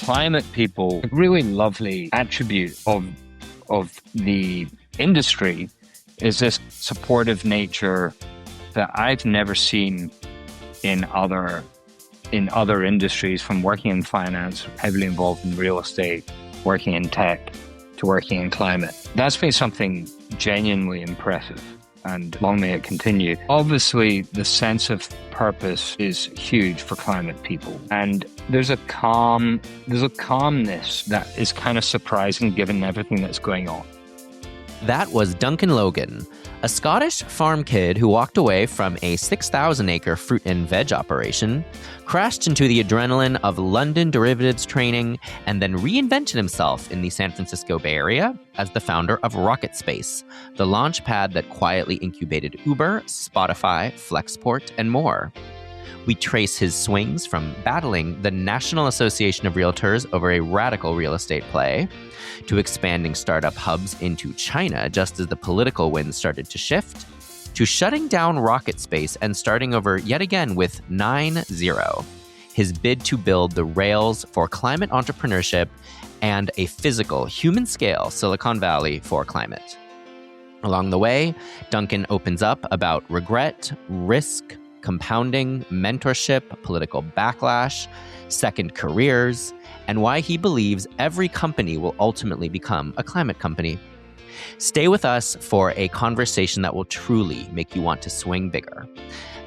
climate people, a really lovely attribute of the industry is this supportive nature that I've never seen in other industries, from working in finance, heavily involved in real estate, working in tech, to working in climate. That's been something genuinely impressive, and long may it continue. Obviously, the sense of purpose is huge for climate people, and there's a calmness that is kind of surprising given everything that's going on. That was Duncan Logan, a Scottish farm kid who walked away from a 6,000-acre fruit and veg operation, crashed into the adrenaline of London derivatives training, and then reinvented himself in the San Francisco Bay Area as the founder of RocketSpace, the launchpad that quietly incubated Uber, Spotify, Flexport, and more. We trace his swings from battling the National Association of Realtors over a radical real estate play, to expanding startup hubs into China just as the political winds started to shift, to shutting down RocketSpace and starting over yet again with 9-0, his bid to build the rails for climate entrepreneurship and a physical, human-scale Silicon Valley for climate. Along the way, Duncan opens up about regret, risk, compounding, mentorship, political backlash, second careers, and why he believes every company will ultimately become a climate company. Stay with us for a conversation that will truly make you want to swing bigger.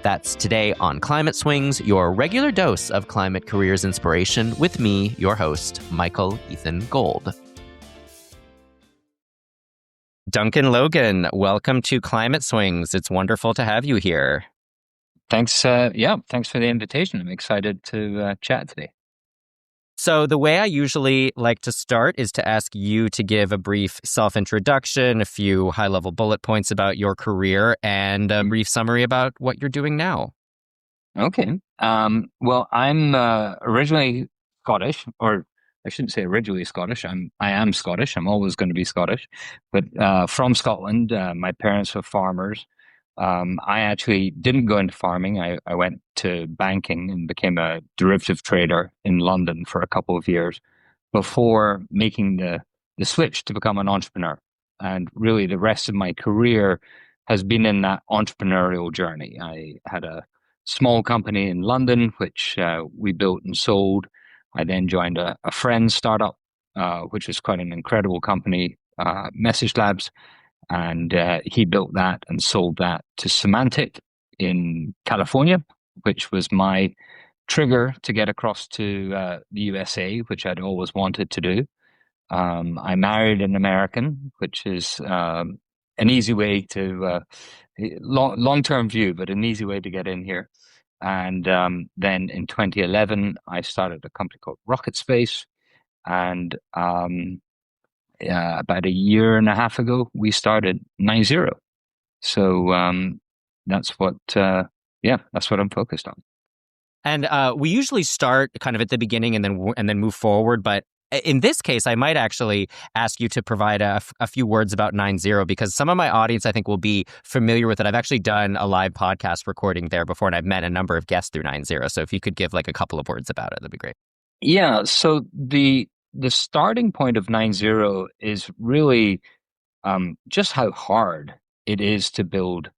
That's today on Climate Swings, your regular dose of climate careers inspiration with me, your host, Michael Ethan Gold. Duncan Logan, welcome to Climate Swings. It's wonderful to have you here. Thanks. Thanks for the invitation. I'm excited to chat today. So the way I usually like to start is to ask you to give a brief self-introduction, a few high-level bullet points about your career, and a brief summary about what you're doing now. Okay. Well, I'm originally Scottish, or I shouldn't say originally Scottish. I am Scottish. I'm always going to be Scottish, but from Scotland. My parents were farmers. I actually didn't go into farming. I went to banking and became a derivative trader in London for a couple of years before making the switch to become an entrepreneur. And really the rest of my career has been in that entrepreneurial journey. I had a small company in London, which we built and sold. I then joined a friend's startup, which was quite an incredible company, Message Labs. And he built that and sold that to Symantec in California, which was my trigger to get across to the USA, which I'd always wanted to do. I married an American, which is an easy way to, long-term view, but an easy way to get in here. And then in 2011, I started a company called RocketSpace. And about a year and a half ago, we started 9-0. So that's what I'm focused on. And we usually start kind of at the beginning and then move forward. But in this case, I might actually ask you to provide a few words about 9-0, because some of my audience, I think, will be familiar with it. I've actually done a live podcast recording there before, and I've met a number of guests through 9-0. So if you could give like a couple of words about it, that'd be great. Yeah. So the starting point of 9-0 is really just how hard it is to build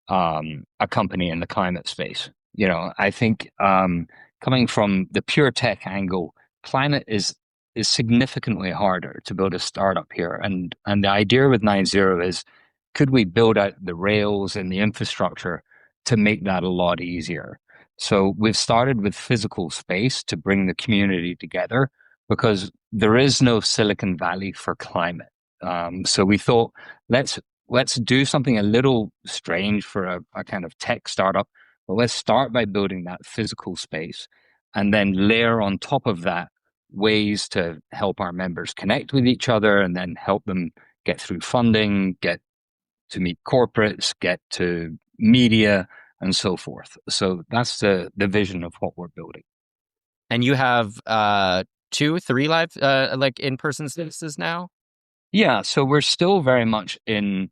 a company in the climate space. You know, I think coming from the pure tech angle, climate is significantly harder to build a startup here. And the idea with 9-0 is, could we build out the rails and the infrastructure to make that a lot easier? So we've started with physical space to bring the community together, because there is no Silicon Valley for climate. So we thought, let's do something a little strange for a kind of tech startup, but let's start by building that physical space and then layer on top of that ways to help our members connect with each other, and then help them get through funding, get to meet corporates, get to media, and so forth. So that's the vision of what we're building. And you have 2-3 live like in-person spaces now? Yeah, so we're still very much in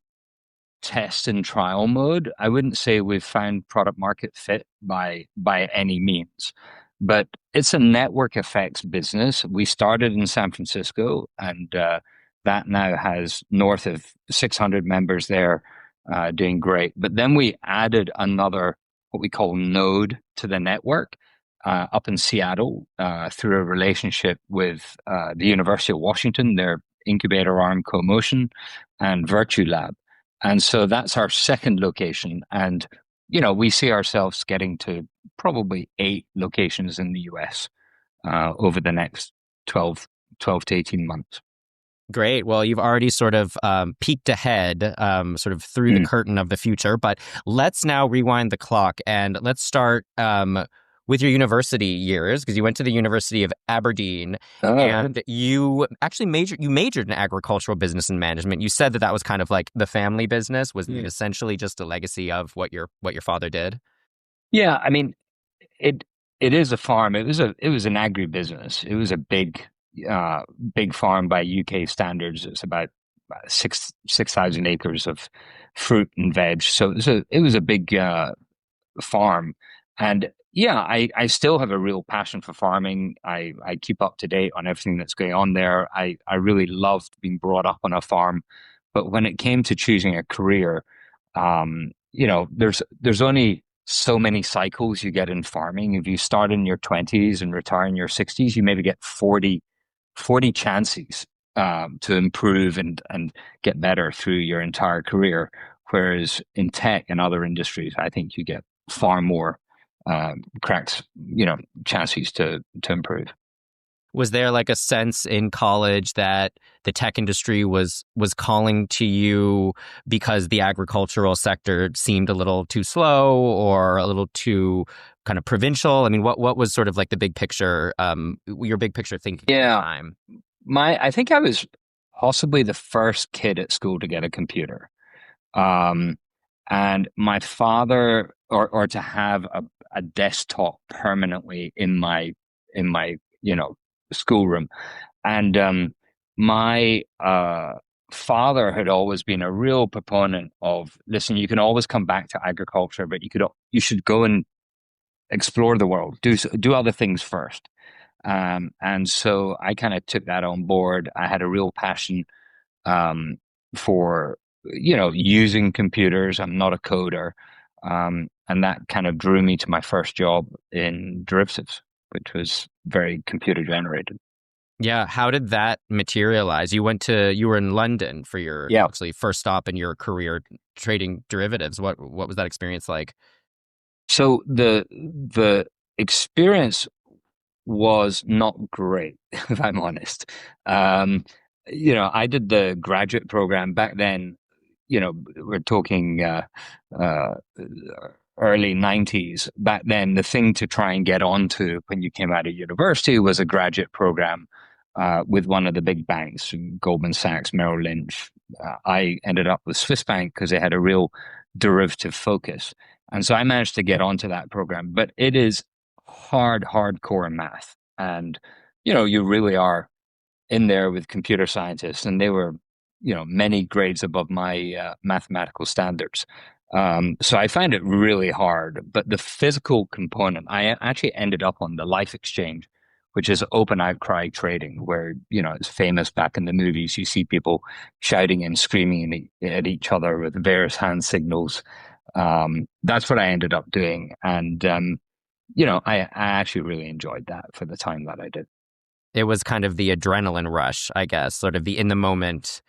test and trial mode. I wouldn't say we've found product market fit by any means, but it's a network effects business. We started in San Francisco, and that now has north of 600 members there, doing great. But then we added another, what we call node to the network, up in Seattle, through a relationship with the University of Washington, their incubator arm, CoMotion, and Virtue Lab. And so that's our second location. And, we see ourselves getting to probably 8 locations in the US over the next 12 to 18 months. Great. Well, you've already sort of peeked ahead, sort of through the curtain of the future. But let's now rewind the clock and let's start with your university years, because you went to the University of Aberdeen, and you actually majored in agricultural business and management. You said that was kind of like the family business. Was it essentially just a legacy of what your father did? Yeah, I mean, it is a farm. It was an agribusiness. It was a big farm by UK standards. It's about 6,000 acres of fruit and veg. So it was a big farm. And yeah, I still have a real passion for farming. I keep up to date on everything that's going on there. I really loved being brought up on a farm. But when it came to choosing a career, there's only so many cycles you get in farming. If you start in your 20s and retire in your 60s, you maybe get 40 chances to improve and get better through your entire career. Whereas in tech and other industries, I think you get far more cracks, chances to improve. Was there like a sense in college that the tech industry was calling to you because the agricultural sector seemed a little too slow or a little too kind of provincial? I mean, what was sort of like the big picture, your big picture thinking at the time? I think I was possibly the first kid at school to get a computer. And my father, or to have a desktop permanently in my schoolroom. And my father had always been a real proponent of, listen, you can always come back to agriculture, but you should go and explore the world, do other things first. And so I kind of took that on board. I had a real passion for using computers. I'm not a coder, and that kind of drew me to my first job in derivatives, which was very computer generated. Yeah. How did that materialize? You were in London for your actually first stop in your career trading derivatives. What was that experience like? So the experience was not great, if I'm honest. I did the graduate program back then. We're talking early 90s. Back then, the thing to try and get onto when you came out of university was a graduate program with one of the big banks, Goldman Sachs, Merrill Lynch. I ended up with Swiss Bank because they had a real derivative focus. And so I managed to get onto that program. But it is hardcore math. And, you really are in there with computer scientists, and they were, many grades above my mathematical standards. So I found it really hard. But the physical component, I actually ended up on the Life Exchange, which is open outcry trading, where, it's famous back in the movies. You see people shouting and screaming at each other with various hand signals. That's what I ended up doing. And, I actually really enjoyed that for the time that I did. It was kind of the adrenaline rush, I guess, sort of the in the moment.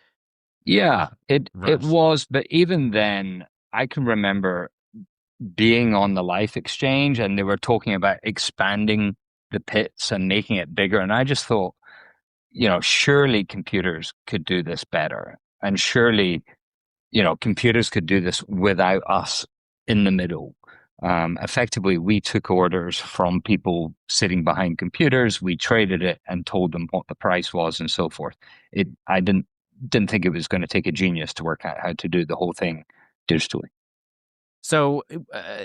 Yeah, it was. But even then, I can remember being on the Life Exchange, and they were talking about expanding the pits and making it bigger. And I just thought, surely computers could do this better. And surely, computers could do this without us in the middle. Effectively, we took orders from people sitting behind computers. We traded it and told them what the price was and so forth. I didn't think it was going to take a genius to work out how to do the whole thing digitally. So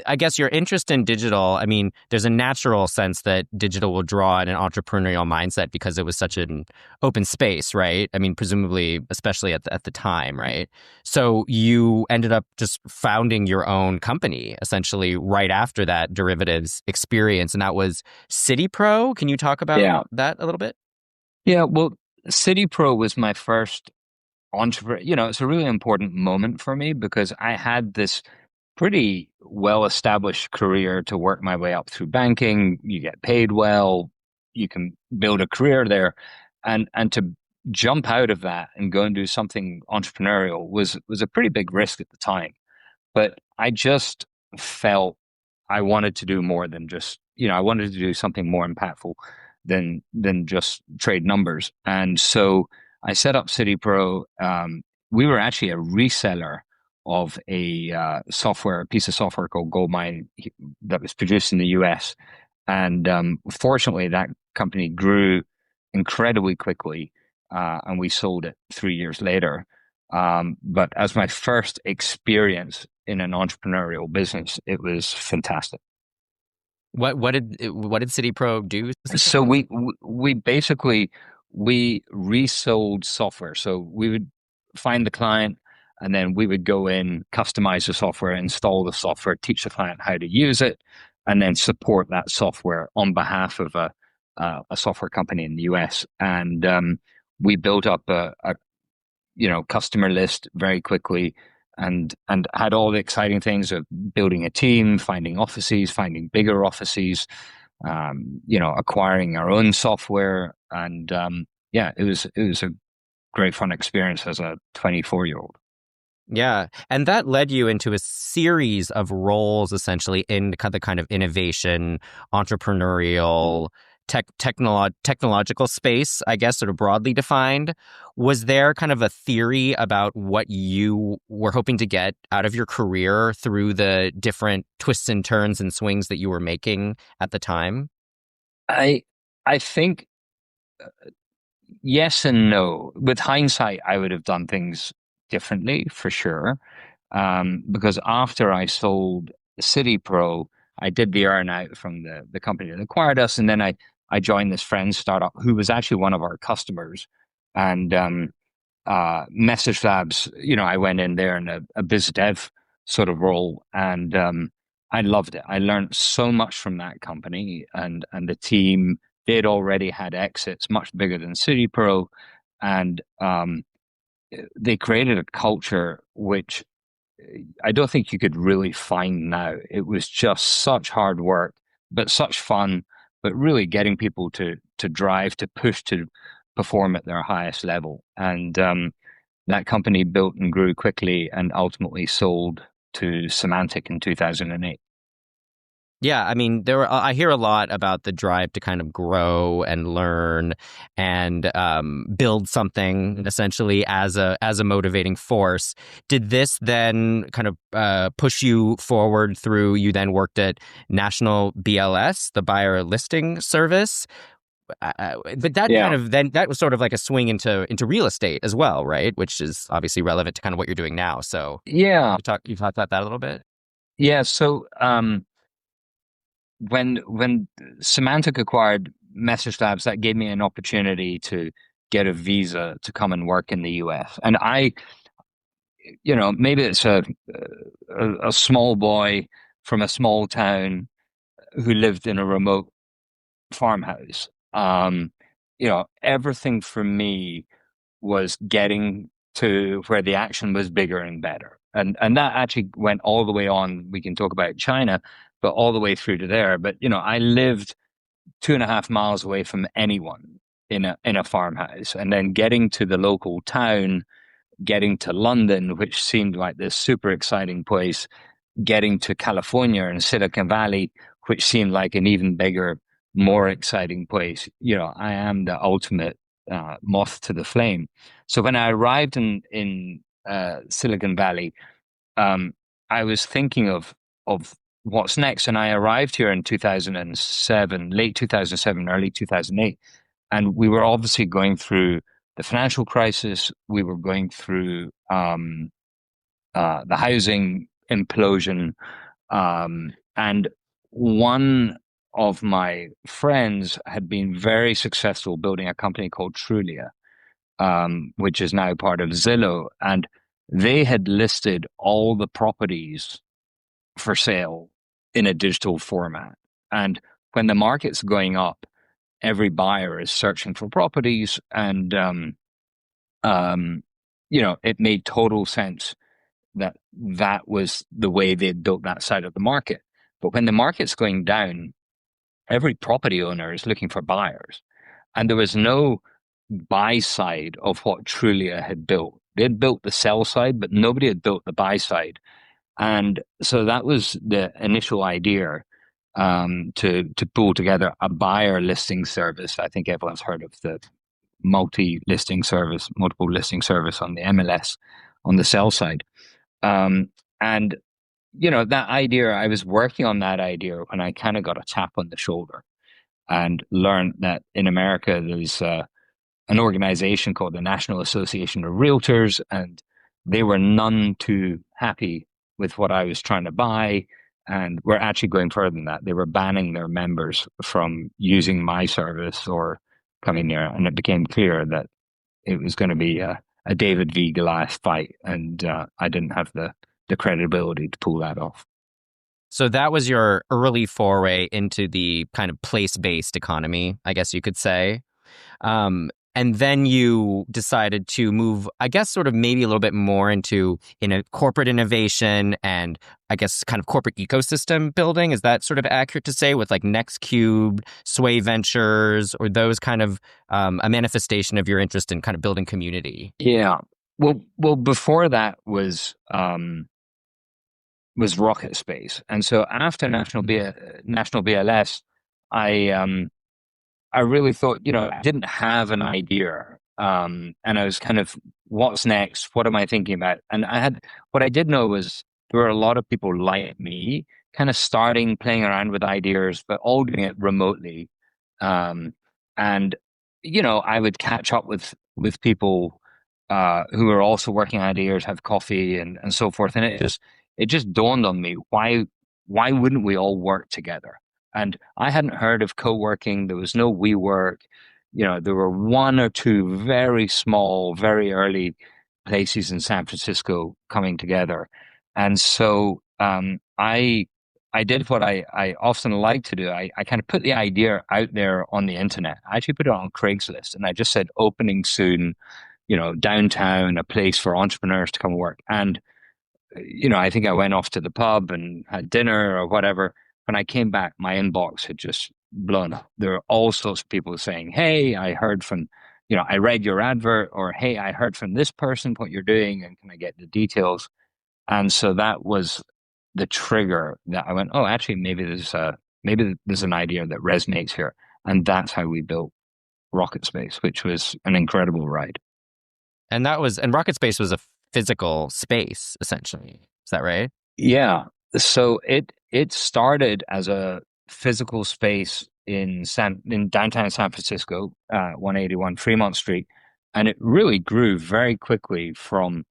I guess your interest in digital, I mean, there's a natural sense that digital will draw in an entrepreneurial mindset because it was such an open space, right? I mean, presumably, especially at the time, right? So you ended up just founding your own company essentially right after that derivatives experience. And that was CityPro. Can you talk about Yeah. that a little bit? Yeah. Well, City Pro was my first entrepreneur. It's a really important moment for me because I had this pretty well established career to work my way up through banking. You get paid well, you can build a career there. And to jump out of that and go and do something entrepreneurial was a pretty big risk at the time. But I just felt I wanted to do more than just, I wanted to do something more impactful than just trade numbers. And so I set up City Pro. We were actually a reseller of a piece of software called Goldmine that was produced in the US. And fortunately, that company grew incredibly quickly, and we sold it 3 years later. But as my first experience in an entrepreneurial business, it was fantastic. What did CityPro do So specifically? we basically we resold software. So we would find the client, and then we would go in, customize the software, install the software, teach the client how to use it, and then support that software on behalf of a software company in the US. And we built up a customer list very quickly, and had all the exciting things of building a team, finding offices, finding bigger offices, acquiring our own software. And yeah, it was a great fun experience as a 24-year-old. Yeah. And that led you into a series of roles essentially in the kind of innovation, entrepreneurial, technological space, I guess, sort of broadly defined. Was there kind of a theory about what you were hoping to get out of your career through the different twists and turns and swings that you were making at the time? I I think yes and no. With hindsight, I would have done things differently for sure. Because after I sold City Pro, I did the earn out from the company that acquired us, and then I joined this friend's startup who was actually one of our customers. And Message Labs, I went in there in a biz dev sort of role, and I loved it. I learned so much from that company, and the team. They'd already had exits much bigger than City Pro, and they created a culture which I don't think you could really find now. It was just such hard work, but such fun, but really getting people to drive, to push, to perform at their highest level. And that company built and grew quickly and ultimately sold to Semantic in 2008. Yeah, I mean, I hear a lot about the drive to kind of grow and learn and build something essentially as a motivating force. Did this then kind of push you forward through? You then worked at National BLS, the buyer listing service, but that kind Yeah. of then that was sort of like a swing into real estate as well, right? Which is obviously relevant to kind of what you're doing now. So Yeah. you talked about that a little bit. Yeah. So when Semantic acquired Message Labs, that gave me an opportunity to get a visa to come and work in the US. And maybe it's a small boy from a small town who lived in a remote farmhouse. Everything for me was getting to where the action was bigger and better. And that actually went all the way on. We can talk about China, but all the way through to there. But I lived 2.5 miles away from anyone in a farmhouse, and then getting to the local town, getting to London, which seemed like this super exciting place, getting to California and Silicon Valley, which seemed like an even bigger, more exciting place. I am the ultimate moth to the flame. So when I arrived in Silicon Valley, um, I was thinking of what's next, and I arrived here in 2007, late 2007, early 2008, and we were obviously going through the financial crisis. We were going through the housing implosion. And one of my friends had been very successful building a company called Trulia, which is now part of Zillow. And they had listed all the properties for sale in a digital format. And when the market's going up, every buyer is searching for properties. And, it made total sense that that was the way they built that side of the market. But when the market's going down, every property owner is looking for buyers. And there was no buy side of what Trulia had built. They had built the sell side, but nobody had built the buy side. And so that was the initial idea, to pull together a buyer listing service. I think everyone's heard of the multiple listing service on the MLS on the sell side. And that idea, I was working on that idea when I kind of got a tap on the shoulder and learned that in America there's an organization called the National Association of Realtors, and they were none too happy with what I was trying to buy. And we're actually going further than that. They were banning their members from using my service or coming near. And it became clear that it was going to be a David v. Goliath fight. And I didn't have the credibility to pull that off. So that was your early foray into the kind of place-based economy, I guess you could say. And then you decided to move, I guess, sort of maybe a little bit more into corporate innovation and I guess kind of corporate ecosystem building. Is that sort of accurate to say, with like Nextcube, Sway Ventures, or those kind of a manifestation of your interest in kind of building community? Yeah. Well, before that was RocketSpace, and so after National BLS, I really thought, I didn't have an idea. And I was kind of, what's next? What am I thinking about? And what I did know was there were a lot of people like me kind of playing around with ideas, but all doing it remotely. And, I would catch up with people, who were also working on ideas, have coffee and so forth. And it just dawned on me, why wouldn't we all work together? And I hadn't heard of co-working. There was no WeWork. There were one or two very small, very early places in San Francisco coming together. And so I did what I often like to do. I kind of put the idea out there on the internet. I actually put it on Craigslist, and I just said opening soon, downtown, a place for entrepreneurs to come work. And I think I went off to the pub and had dinner or whatever. When I came back, my inbox had just blown up. There were all sorts of people saying, hey, I heard from, I read your advert, or hey, I heard from this person what you're doing, and can I get the details? And so that was the trigger that I went, oh, actually, maybe there's an idea that resonates here. And that's how we built RocketSpace, which was an incredible ride. And RocketSpace was a physical space, essentially. Is that right? Yeah. So it started as a physical space in downtown San Francisco, 181 Fremont Street, and it really grew very quickly from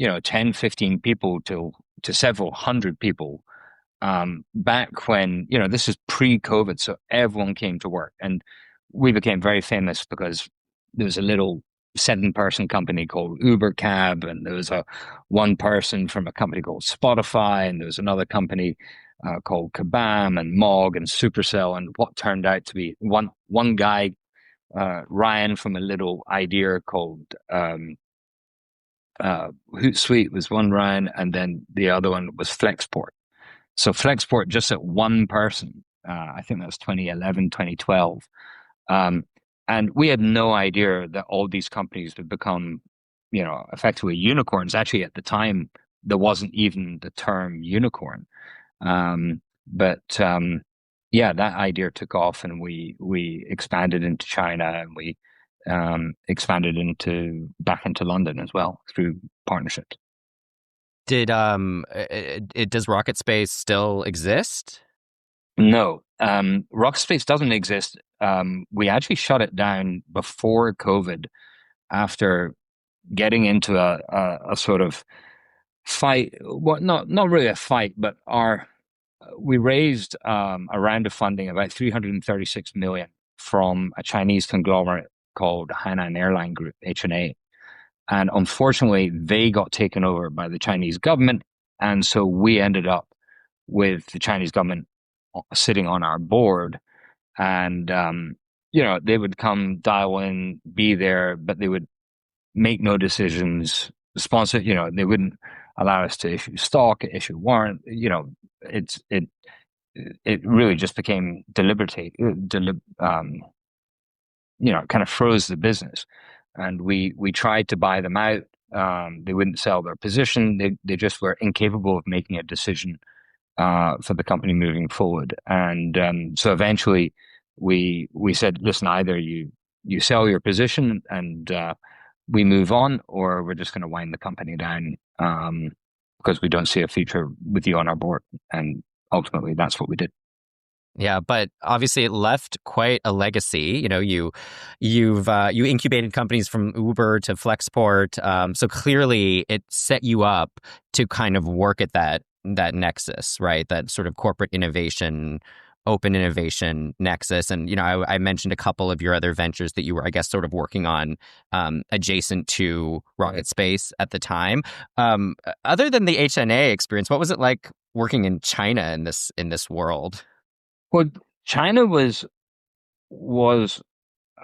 10, 15 people to several hundred people. Back when this is pre-COVID, so everyone came to work, and we became very famous because there was a little 7-person company called Uber Cab, and there was one person from a company called Spotify, and there was another company called Kabam and Mog and Supercell, and what turned out to be one guy, Ryan, from a little idea called Hootsuite was one Ryan, and then the other one was Flexport. So Flexport just at one person, I think that was 2011, 2012. And we had no idea that all these companies would become, effectively unicorns. Actually, at the time, there wasn't even the term unicorn. But that idea took off, and we expanded into China, and we expanded back into London as well through partnerships. Does RocketSpace still exist? No, RocketSpace doesn't exist. We actually shut it down before COVID, after getting into a sort of fight. Well, not really a fight, but our we raised a round of funding about 336 million from a Chinese conglomerate called Hainan Airline Group, HNA. And unfortunately, they got taken over by the Chinese government. And so we ended up with the Chinese government sitting on our board. And, they would come dial in, be there, but they would make no decisions, sponsor, they wouldn't allow us to issue stock, issue warrant, it's, it really just became kind of froze the business. And we tried to buy them out. They wouldn't sell their position. They just were incapable of making a decision for the company moving forward. And so eventually we said, listen, either you sell your position and we move on, or we're just going to wind the company down because we don't see a future with you on our board. And ultimately, that's what we did. Yeah, but obviously it left quite a legacy. You incubated companies from Uber to Flexport, so clearly it set you up to kind of work at that nexus, right? That sort of corporate innovation, open innovation nexus. And I mentioned a couple of your other ventures that you were, I guess, sort of working on adjacent to RocketSpace at the time. Other than the HNA experience, what was it like working in China in this world? Well, China was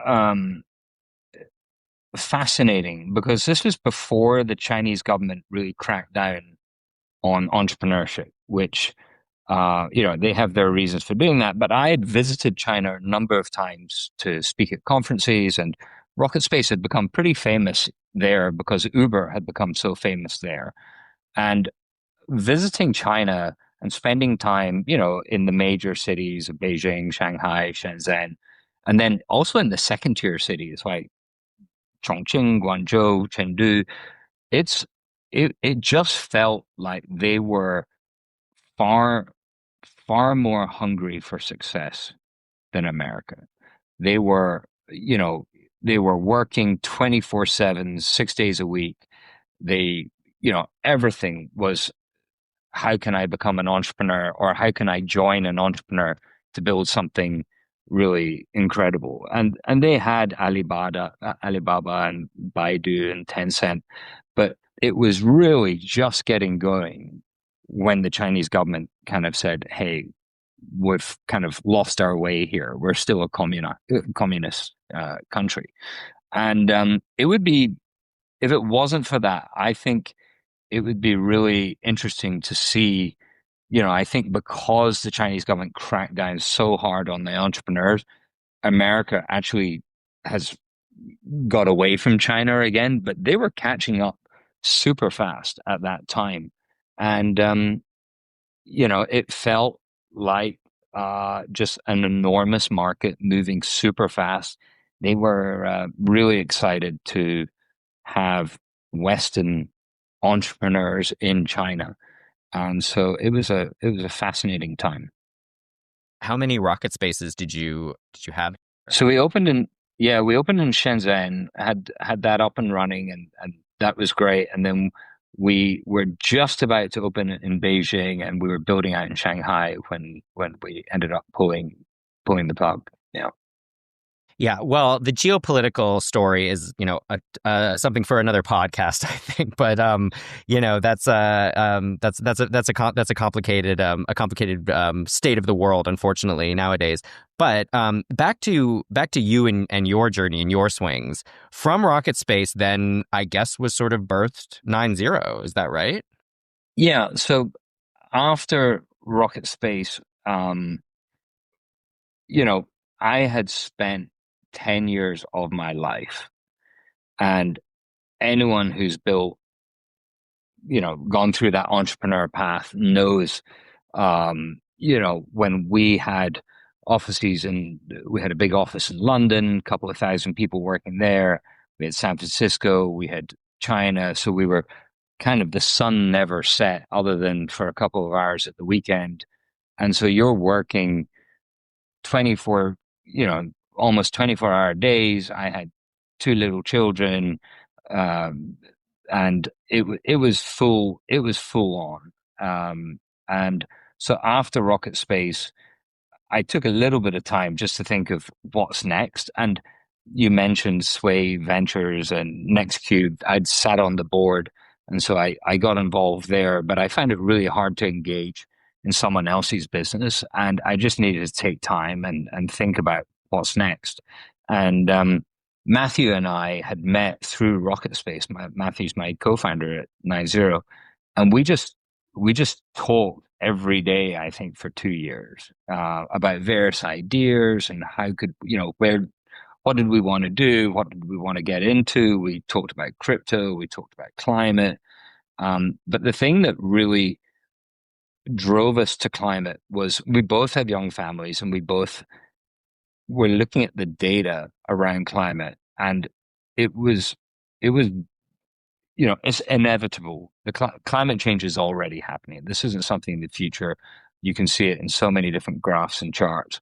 um, fascinating because this was before the Chinese government really cracked down on entrepreneurship, which they have their reasons for doing that. But I had visited China a number of times to speak at conferences, and RocketSpace had become pretty famous there because Uber had become so famous there. And visiting China and spending time, in the major cities of Beijing, Shanghai, Shenzhen, and then also in the second tier cities like Chongqing, Guangzhou, Chengdu, it just felt like they were far, far more hungry for success than America. They were, they were working 24/7, 6 days a week. They, everything was how can I become an entrepreneur, or how can I join an entrepreneur to build something really incredible? And they had Alibaba and Baidu and Tencent, but it was really just getting going when the Chinese government kind of said, "Hey, we've kind of lost our way here. We're still a communist country," and it would be if it wasn't for that, I think it would be really interesting to see, I think because the Chinese government cracked down so hard on the entrepreneurs, America actually has got away from China again, but they were catching up super fast at that time. And, it felt like just an enormous market moving super fast. They were really excited to have Western entrepreneurs in China. And so it was a fascinating time. How many rocket spaces did you have? So we opened in Shenzhen, had that up and running, and that was great. And then we were just about to open it in Beijing, and we were building out in Shanghai when we ended up pulling the plug. Yeah. Yeah, well, the geopolitical story is, something for another podcast, I think. But that's a complicated state of the world, unfortunately, nowadays. But back to you and your journey and your swings from RocketSpace. Then I guess was sort of birthed 9-0. Is that right? Yeah. So after RocketSpace, I had spent 10 years of my life. And anyone who's gone through that entrepreneur path knows, when we had we had a big office in London, a couple of thousand people working there. We had San Francisco, we had China. So we were kind of the sun never set other than for a couple of hours at the weekend. And so you're working 24, almost 24-hour days. I had two little children. and it was full on. And so after RocketSpace, I took a little bit of time just to think of what's next. And you mentioned Sway Ventures and NextCube. I'd sat on the board, and so I got involved there, but I found it really hard to engage in someone else's business, and I just needed to take time and think about what's next. And Matthew and I had met through RocketSpace. Matthew's my co-founder at 90, and we just talked every day, I think, for 2 years about various ideas and how could, what did we want to do? What did we want to get into? We talked about crypto, we talked about climate. But the thing that really drove us to climate was we both had young families and we both were looking at the data around climate, and it was, it was it's inevitable. The climate change is already happening. This isn't something in the future. You can see it in so many different graphs and charts.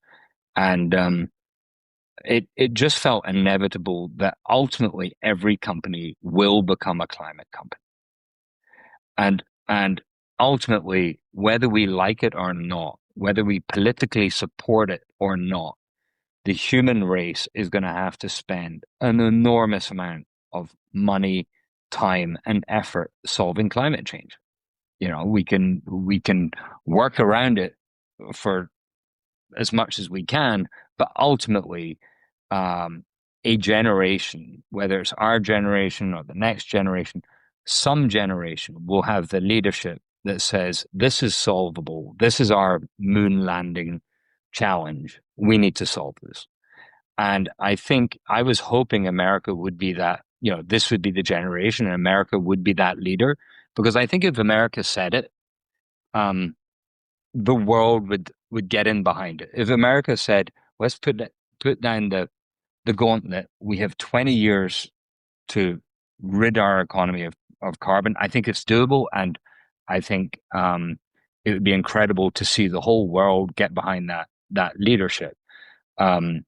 And it just felt inevitable that ultimately every company will become a climate company. And ultimately, whether we like it or not, whether we politically support it or not, the human race is going to have to spend an enormous amount of money, time, and effort solving climate change. We can work around it for as much as we can, but ultimately, a generation, whether it's our generation or the next generation, some generation will have the leadership that says, this is solvable. This is our moon landing challenge. We need to solve this. And I think I was hoping America would be that, this would be the generation and America would be that leader. Because I think if America said it, the world would get in behind it. If America said, let's put down the gauntlet, we have 20 years to rid our economy of carbon, I think it's doable. And I think it would be incredible to see the whole world get behind that leadership. And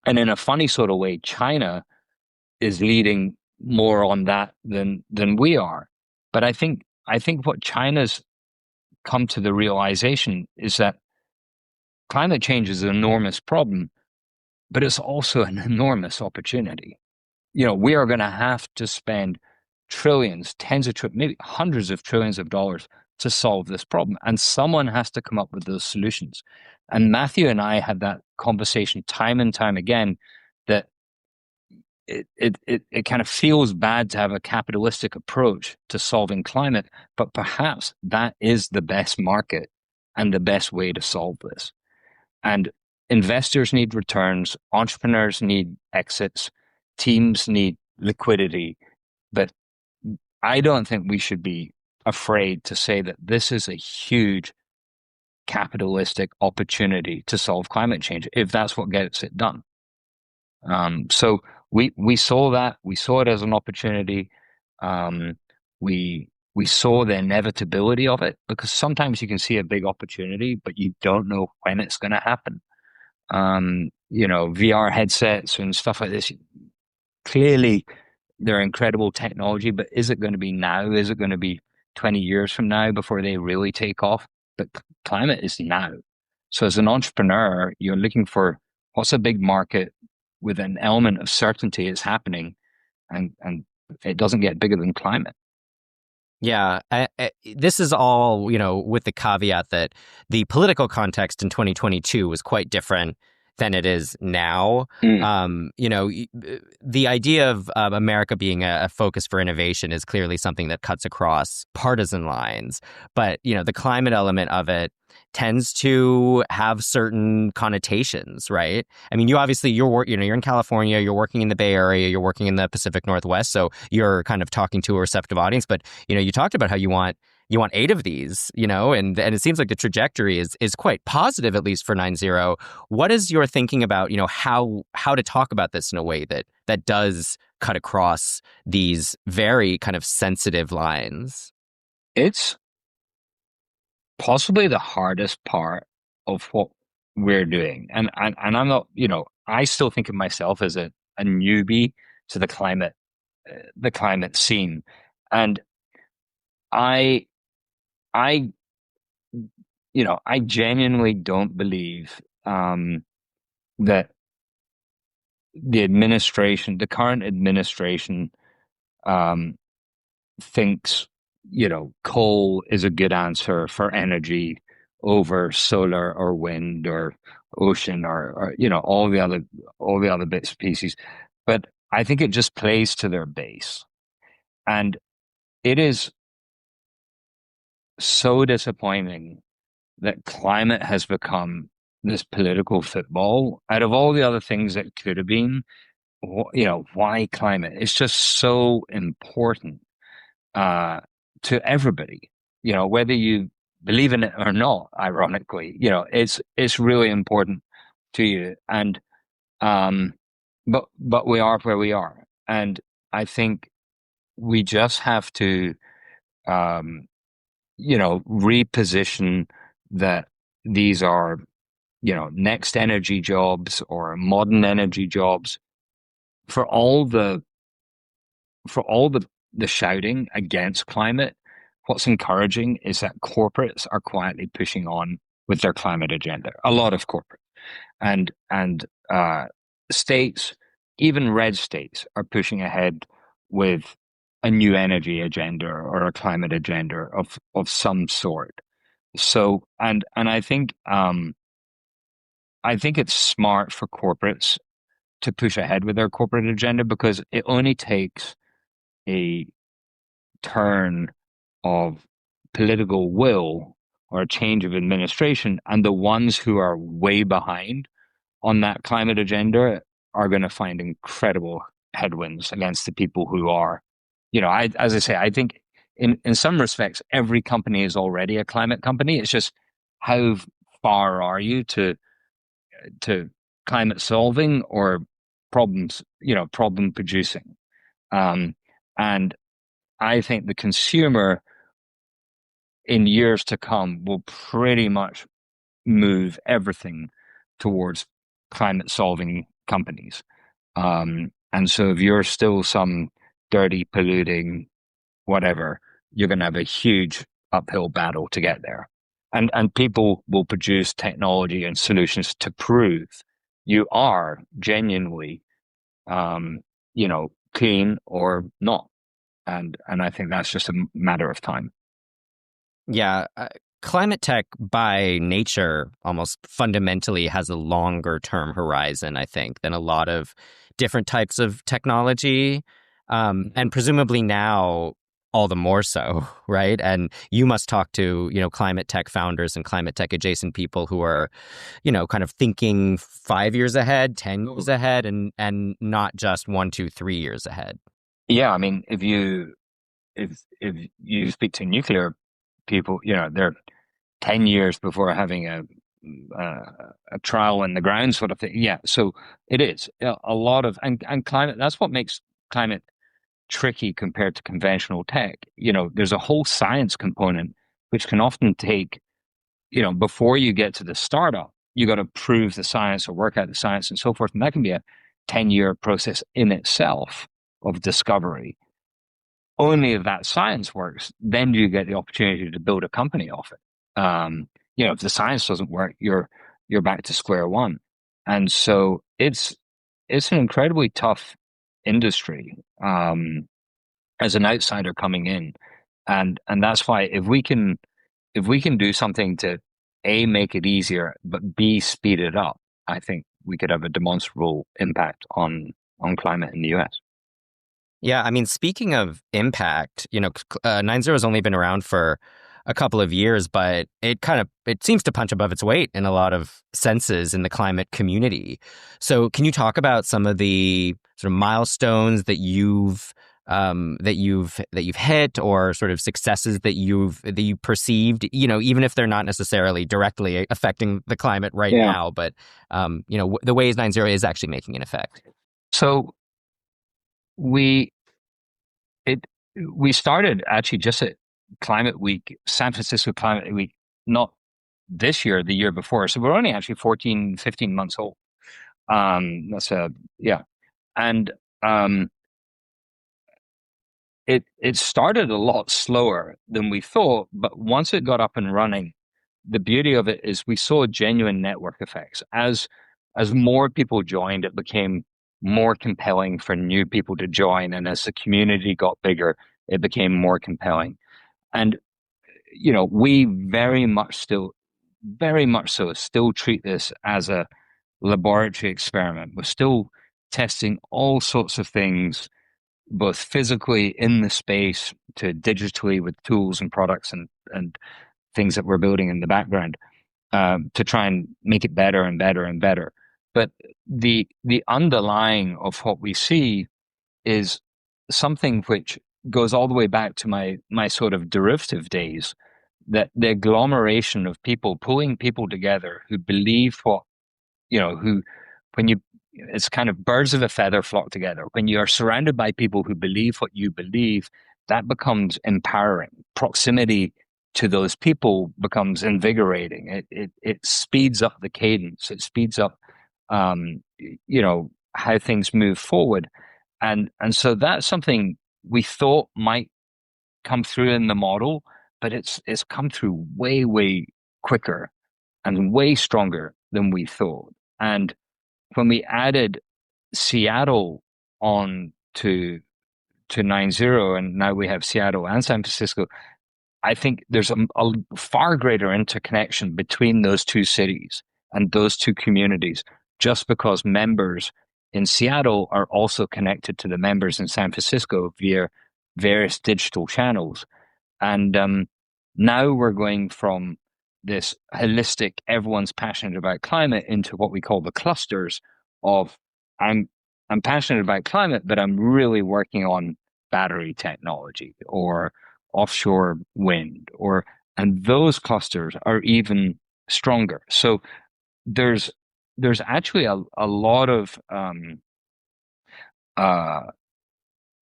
in a funny sort of way, China is leading more on that than we are. But I think what China's come to the realization is that climate change is an enormous problem, but it's also an enormous opportunity. We are going to have to spend trillions, tens of trillions, maybe hundreds of trillions of dollars to solve this problem. And someone has to come up with those solutions. And Matthew and I had that conversation time and time again, that it kind of feels bad to have a capitalistic approach to solving climate, but perhaps that is the best market and the best way to solve this. And investors need returns, entrepreneurs need exits, teams need liquidity. But I don't think we should be afraid to say that this is a huge capitalistic opportunity to solve climate change, if that's what gets it done. So we saw that. We saw it as an opportunity. We saw the inevitability of it, because sometimes you can see a big opportunity, but you don't know when it's going to happen. VR headsets and stuff like this, clearly they're incredible technology, but is it going to be now? Is it going to be 20 years from now before they really take off? But climate is now. So as an entrepreneur, you're looking for what's a big market with an element of certainty is happening, and it doesn't get bigger than climate. Yeah, this is all, with the caveat that the political context in 2022 was quite different than it is now. The idea of America being a focus for innovation is clearly something that cuts across partisan lines. But, the climate element of it tends to have certain connotations, right? I mean, you're in California, you're working in the Bay Area, you're working in the Pacific Northwest, so you're kind of talking to a receptive audience. But, you talked about how you want 8 of these, and it seems like the trajectory is quite positive, at least for 90. What is your thinking about, how to talk about this in a way that does cut across these very kind of sensitive lines? It's possibly the hardest part of what we're doing. And I'm not, I still think of myself as a newbie to the climate scene. And I, I, I genuinely don't believe that the current administration, um, thinks, coal is a good answer for energy over solar or wind or ocean or all the other bits and pieces. But I think it just plays to their base. And it is so disappointing that climate has become this political football out of all the other things that could have been. Why climate? It's just so important uh, to everybody, whether you believe in it or not, ironically, it's really important to you. And, um, but we are where we are. And I think we just have to, um, reposition that these are, next energy jobs or modern energy jobs for all the the shouting against climate. What's encouraging is that corporates are quietly pushing on with their climate agenda. A lot of corporate and states, even red states, are pushing ahead with a new energy agenda or a climate agenda of some sort. So, and I think it's smart for corporates to push ahead with their corporate agenda because it only takes a turn of political will or a change of administration, and the ones who are way behind on that climate agenda are going to find incredible headwinds against the people who are, as I say, I think in some respects, every company is already a climate company. It's just how far are you to climate solving or problem producing. And I think the consumer in years to come will pretty much move everything towards climate solving companies. And so if you're still some dirty, polluting, whatever, you're going to have a huge uphill battle to get there. And people will produce technology and solutions to prove you are genuinely, um, clean or not. And I think that's just a matter of time. Yeah, climate tech by nature almost fundamentally has a longer term horizon, I think, than a lot of different types of technology. And presumably now, all the more so, right? And you must talk to, climate tech founders and climate tech adjacent people who are, kind of thinking 5 years ahead, 10 years ahead, and not just 1, 2, 3 years ahead. Yeah, I mean, if you speak to nuclear people, they're 10 years before having a trial in the ground sort of thing. Yeah, so it is a lot of and climate. That's what makes climate tricky compared to conventional tech. There's a whole science component which can often take, before you get to the startup, you got to prove the science or work out the science and so forth, and that can be a 10-year process in itself of discovery. Only if that science works, then do you get the opportunity to build a company off it. If the science doesn't work, you're back to square one. And so it's an incredibly tough industry, as an outsider coming in. And that's why if we can do something to A, make it easier, but B, speed it up, I think we could have a demonstrable impact on climate in the US. Yeah, I mean, speaking of impact, 9 has only been around for a couple of years, but it seems to punch above its weight in a lot of senses in the climate community. So, can you talk about some of the sort of milestones that you've hit, or sort of successes that you perceived, even if they're not necessarily directly affecting the climate right Yeah. now, but the ways 9 is actually making an effect. So we it we started actually just at Climate Week, San Francisco Climate Week, not this year, the year before. So we're only actually 14, 15 months old. That's yeah. And it started a lot slower than we thought, but once it got up and running, the beauty of it is we saw genuine network effects. As more people joined, it became more compelling for new people to join, and as the community got bigger, it became more compelling. And we very much so, still treat this as a laboratory experiment. We're still testing all sorts of things, both physically in the space to digitally with tools and products and things that we're building in the background, to try and make it better and better and better. But the underlying of what we see is something which goes all the way back to my sort of derivative days, that the agglomeration of people, pulling people together who believe what, who, when you, it's kind of birds of a feather flock together. When you are surrounded by people who believe what you believe, that becomes empowering. Proximity to those people becomes invigorating. It speeds up the cadence. It speeds up, how things move forward. And so that's something we thought might come through in the model, but it's come through way quicker and way stronger than we thought. And when we added Seattle on to 9-0, and now we have Seattle and San Francisco, I think there's a far greater interconnection between those two cities and those two communities, just because members in Seattle are also connected to the members in San Francisco via various digital channels. And now we're going from this holistic, everyone's passionate about climate, into what we call the clusters of I'm passionate about climate, but I'm really working on battery technology or offshore wind, and those clusters are even stronger. So there's actually a lot of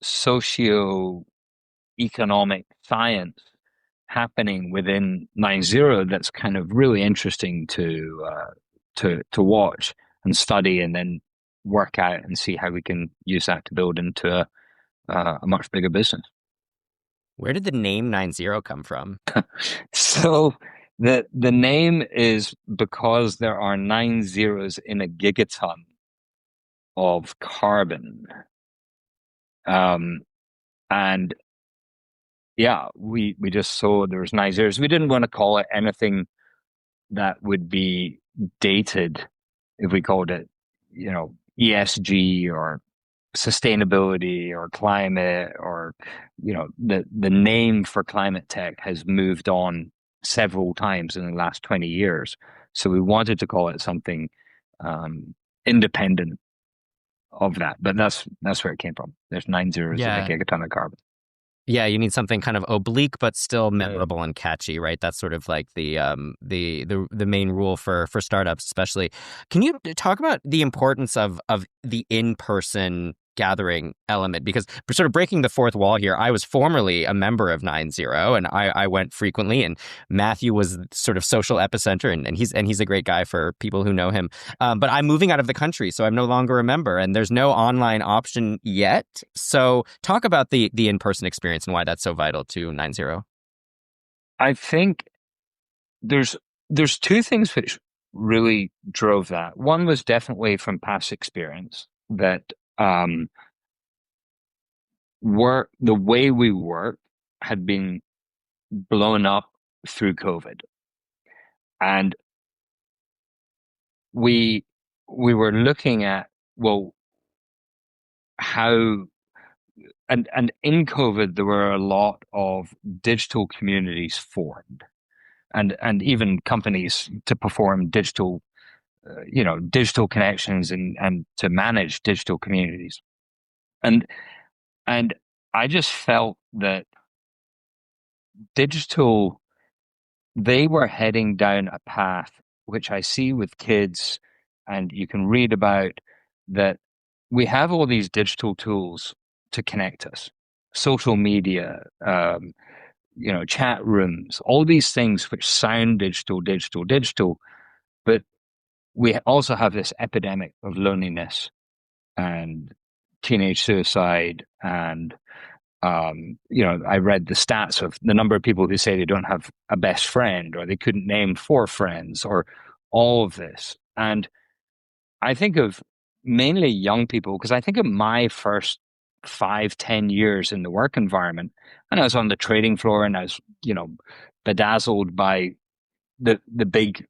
socio-economic science happening within 9-0 that's kind of really interesting to watch and study, and then work out and see how we can use that to build into a much bigger business. Where did the name 9-0 come from? So the name is because there are 9 zeros in a gigaton of carbon. And yeah, we just saw there was 9 zeros. We didn't want to call it anything that would be dated if we called it, ESG or sustainability or climate, or the name for climate tech has moved on several times in the last 20 years. So we wanted to call it something independent of that, but that's where it came from. There's 9 zeros in a gigaton of carbon. Yeah, you need something kind of oblique but still memorable and catchy, right? That's sort of like the main rule for startups, especially. Can you talk about the importance of the in-person gathering element? Because we're sort of breaking the fourth wall here. I was formerly a member of 9-0, and I went frequently, and Matthew was sort of social epicenter, and he's a great guy for people who know him. But I'm moving out of the country, so I'm no longer a member, and there's no online option yet. So talk about the in-person experience and why that's so vital to 9-0. I think there's two things which really drove that. One was definitely from past experience, that the way we work had been blown up through COVID, and we were looking at, well, how, and in COVID there were a lot of digital communities formed, and even companies to perform digital digital connections and to manage digital communities. And I just felt that they were heading down a path which I see with kids, and you can read about, that we have all these digital tools to connect us, social media, chat rooms, all these things which sound digital, but we also have this epidemic of loneliness and teenage suicide and I read the stats of the number of people who say they don't have a best friend or they couldn't name four friends or all of this. And I think of mainly young people because I think of my first 5, 10 years in the work environment, and I was on the trading floor and I was, bedazzled by the big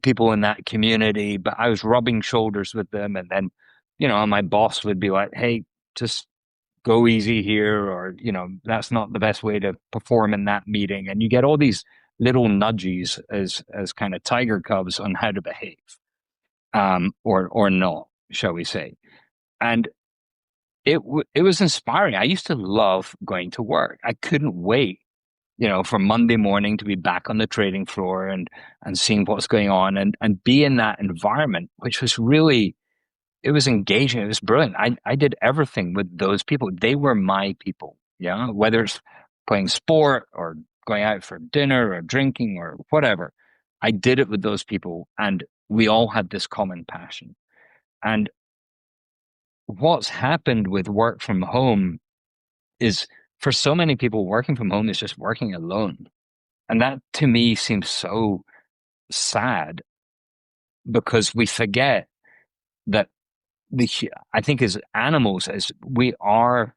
people in that community, but I was rubbing shoulders with them. And then, my boss would be like, hey, just go easy here, or, that's not the best way to perform in that meeting. And you get all these little nudges as kind of tiger cubs on how to behave, or not, shall we say. And it was inspiring. I used to love going to work. I couldn't wait, for Monday morning to be back on the trading floor and seeing what's going on and be in that environment, which was really, it was engaging. It was brilliant. I did everything with those people. They were my people. Yeah. Whether it's playing sport or going out for dinner or drinking or whatever, I did it with those people and we all had this common passion. And what's happened with work from home is for so many people, working from home is just working alone. And that to me seems so sad because we forget that I think as animals, as we are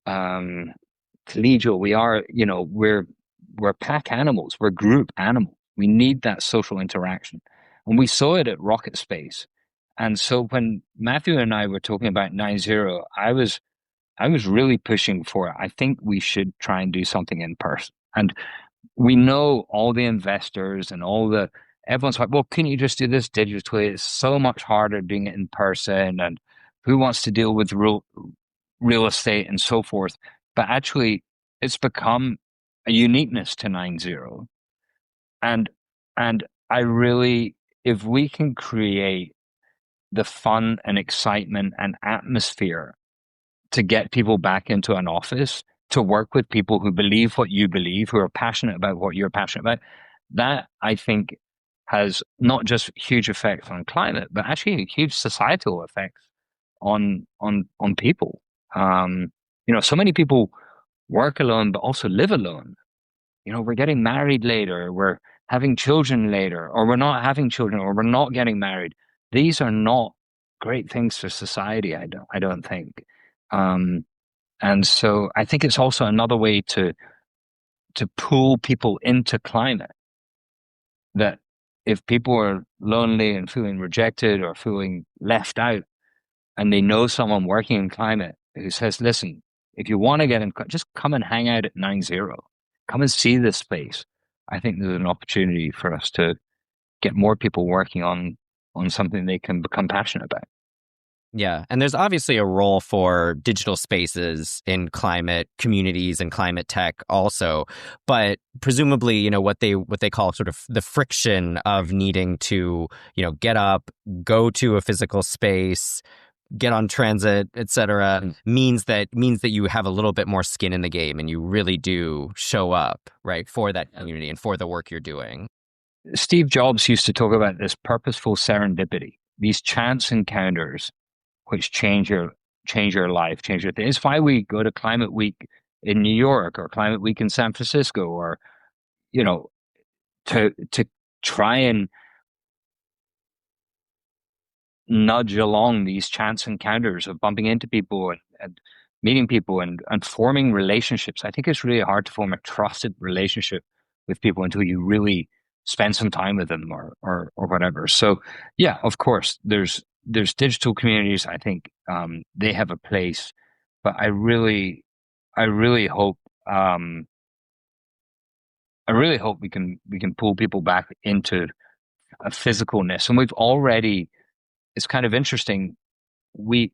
collegial, we are, we're pack animals, we're group animals. We need that social interaction. And we saw it at RocketSpace. And so when Matthew and I were talking about 9-0, I was really pushing for it. I think we should try and do something in person. And we know all the investors and everyone's like, well, couldn't you just do this digitally? It's so much harder doing it in person. And who wants to deal with real estate and so forth? But actually, it's become a uniqueness to 9-0. And I really, if we can create the fun and excitement and atmosphere to get people back into an office, to work with people who believe what you believe, who are passionate about what you're passionate about, that I think has not just huge effects on climate, but actually huge societal effects on people. So many people work alone, but also live alone. We're getting married later, we're having children later, or we're not having children, or we're not getting married. These are not great things for society. I don't think. And so I think it's also another way to pull people into climate, that if people are lonely and feeling rejected or feeling left out, and they know someone working in climate who says, listen, if you want to get in, just come and hang out at 9-0, come and see this space. I think there's an opportunity for us to get more people working on something they can become passionate about. Yeah. And there's obviously a role for digital spaces in climate communities and climate tech also. But presumably, what they call sort of the friction of needing to, get up, go to a physical space, get on transit, et cetera, means that you have a little bit more skin in the game and you really do show up, right, for that community and for the work you're doing. Steve Jobs used to talk about this purposeful serendipity, these chance encounters which change your life, change your thing. It's why we go to Climate Week in New York or Climate Week in San Francisco, or to try and nudge along these chance encounters of bumping into people and meeting people and forming relationships. I think it's really hard to form a trusted relationship with people until you really spend some time with them or whatever. So yeah, of course, there's digital communities. I think they have a place, but I really hope we can pull people back into a physicalness. And we've already, it's kind of interesting. We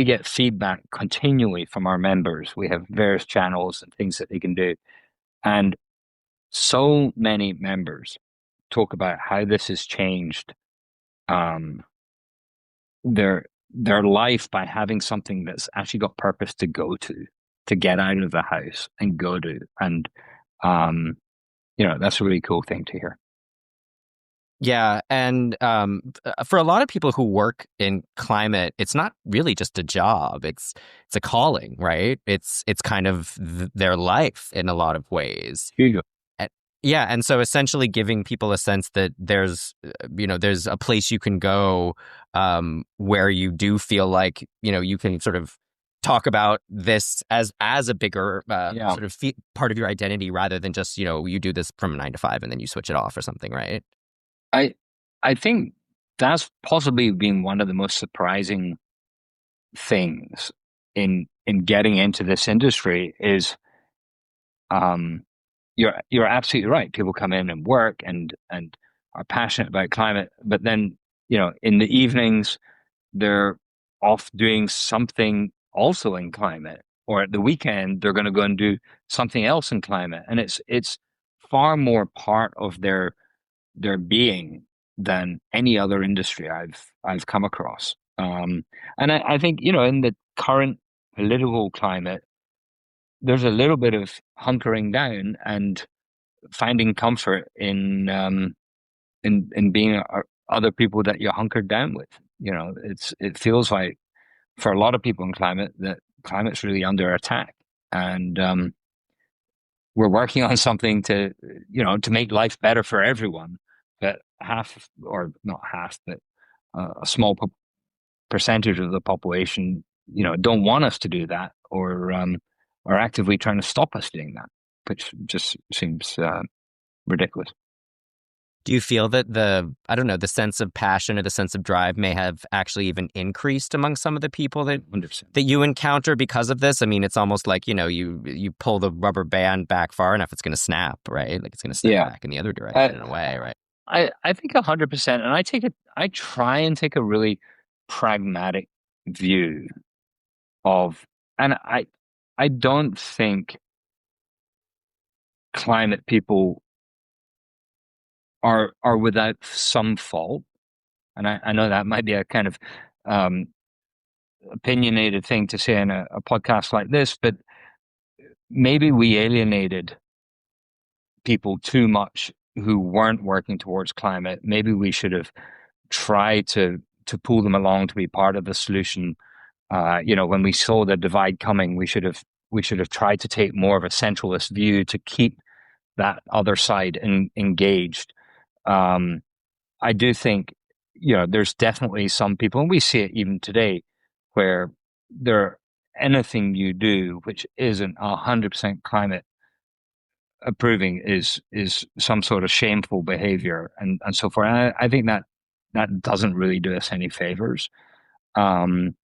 get feedback continually from our members. We have various channels and things that they can do. And so many members talk about how this has changed their life by having something that's actually got purpose to go to get out of the house and go to. And, that's a really cool thing to hear. Yeah, and for a lot of people who work in climate, it's not really just a job. It's a calling, right? It's kind of their life in a lot of ways. Here you go. And, yeah, and so essentially giving people a sense that there's a place you can go where you do feel like you can sort of talk about this as a bigger Yeah. sort of part of your identity rather than just you do this from 9 to 5 and then you switch it off or something, right? I I think that's possibly been one of the most surprising things in getting into this industry is um you're absolutely right. People come in and work and are passionate about climate, but then, in the evenings they're off doing something also in climate, or at the weekend they're going to go and do something else in climate, and it's far more part of their being than any other industry I've come across. And I think, in the current political climate, there's a little bit of hunkering down and finding comfort in being other people that you're hunkered down with. It feels like for a lot of people in climate that climate's really under attack, and we're working on something to make life better for everyone. But half, or not half, but a small percentage of the population, don't want us to do that, or are actively trying to stop us doing that, which just seems ridiculous. Do you feel that I don't know, the sense of passion or the sense of drive may have actually even increased among some of the people that 100%. that you encounter because of this? I mean, it's almost like, you pull the rubber band back far enough, it's going to snap, right? Like it's going to snap Yeah. back in the other I, direction in a way, right? I think 100%, and I try and take a really pragmatic view of, and I don't think climate people are without some fault. And I know that might be a kind of um, opinionated thing to say in a podcast like this, but maybe we alienated people too much who weren't working towards climate. Maybe we should have tried to pull them along to be part of the solution. When we saw the divide coming, we should have tried to take more of a centralist view to keep that other side engaged. Um, I do think, there's definitely some people, and we see it even today, where there anything you do which isn't 100% climate approving is some sort of shameful behavior and so forth. And I think that doesn't really do us any favors. Um,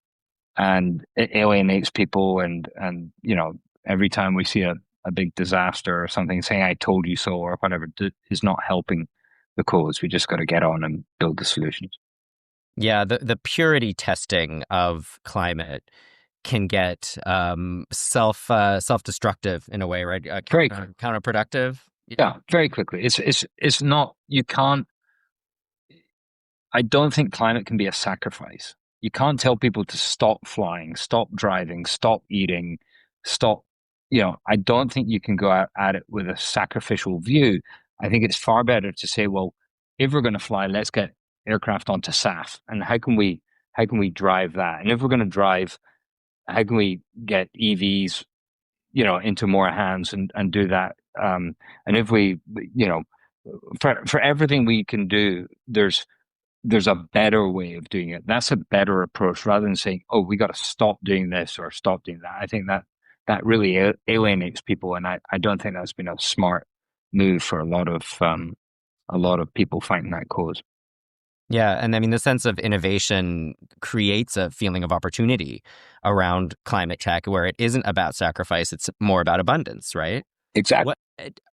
and it alienates people, and every time we see a big disaster or something, saying "I told you so" or whatever is not helping the cause. We just got to get on and build the solutions. Yeah, the purity testing of climate can get self-destructive in a way, right? Very Counterproductive. Yeah, very quickly. It's not, you can't. I don't think climate can be a sacrifice. You can't tell people to stop flying, stop driving, stop eating, stop. I don't think you can go out at it with a sacrificial view. I think it's far better to say, well, if we're going to fly, let's get aircraft onto SAF, and how can we drive that? And if we're going to drive, how can we get EVs, into more hands and do that? And if we, for everything we can do, there's a better way of doing it. That's a better approach rather than saying, "Oh, we got to stop doing this or stop doing that." I think that really alienates people, and I don't think that's been a smart move for a lot of people fighting that cause. Yeah, and I mean the sense of innovation creates a feeling of opportunity around climate tech where it isn't about sacrifice, it's more about abundance, right? Exactly. What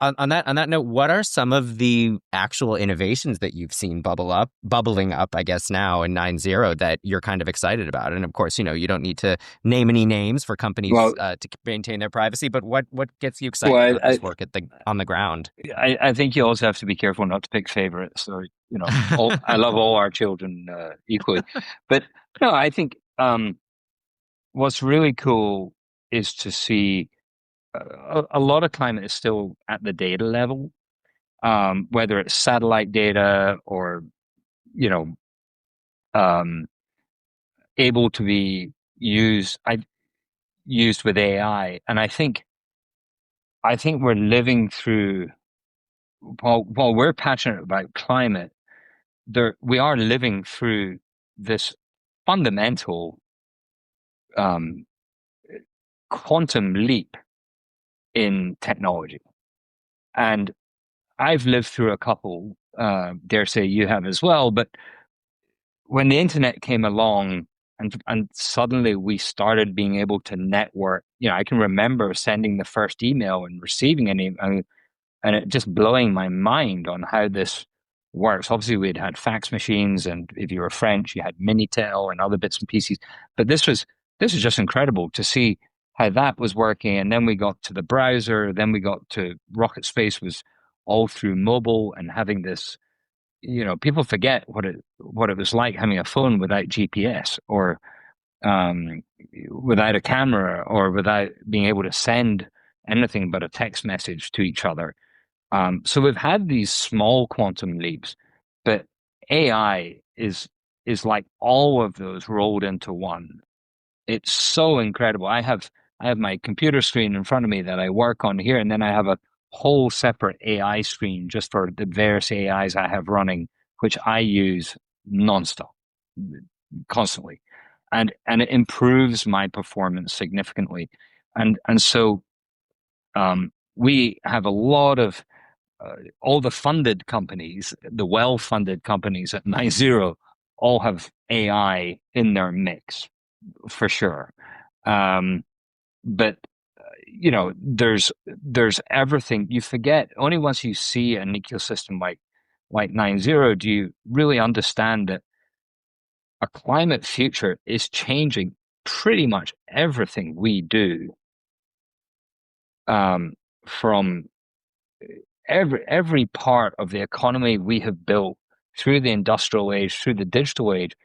on that note, what are some of the actual innovations that you've seen bubbling up, I guess now in 9.0 that you're kind of excited about? And of course, you don't need to name any names for companies Well, to maintain their privacy, but what gets you excited well, about this work on the ground? I think you also have to be careful not to pick favorites. So, I love all our children equally, but no, I think what's really cool is to see a lot of climate is still at the data level. whether it's satellite data or, you know, um, able to be used with AI. And I think we're living through, while we're passionate about climate, we are living through this fundamental um, quantum leap in technology. And I've lived through a couple, dare say you have as well, but when the internet came along and suddenly we started being able to network, I can remember sending the first email and receiving an email, and it just blowing my mind on how this works. Obviously, we'd had fax machines, and if you were French, you had Minitel and other bits and pieces. But this was just incredible to see how that was working. And then we got to the browser. Then we got to RocketSpace was all through mobile and having this. People forget what it was like having a phone without GPS or um, without a camera or without being able to send anything but a text message to each other. So we've had these small quantum leaps, but AI is like all of those rolled into one. It's so incredible. I have my computer screen in front of me that I work on here, and then I have a whole separate AI screen just for the various AIs I have running, which I use nonstop, constantly, and it improves my performance significantly. And so we have a lot of all the funded companies, the well-funded companies at 9 all have AI in their mix for sure. Um, but there's everything. You forget only once you see an ecosystem like 9 do you really understand that a climate future is changing pretty much everything we do, from every part of the economy we have built through the industrial age, through the digital age,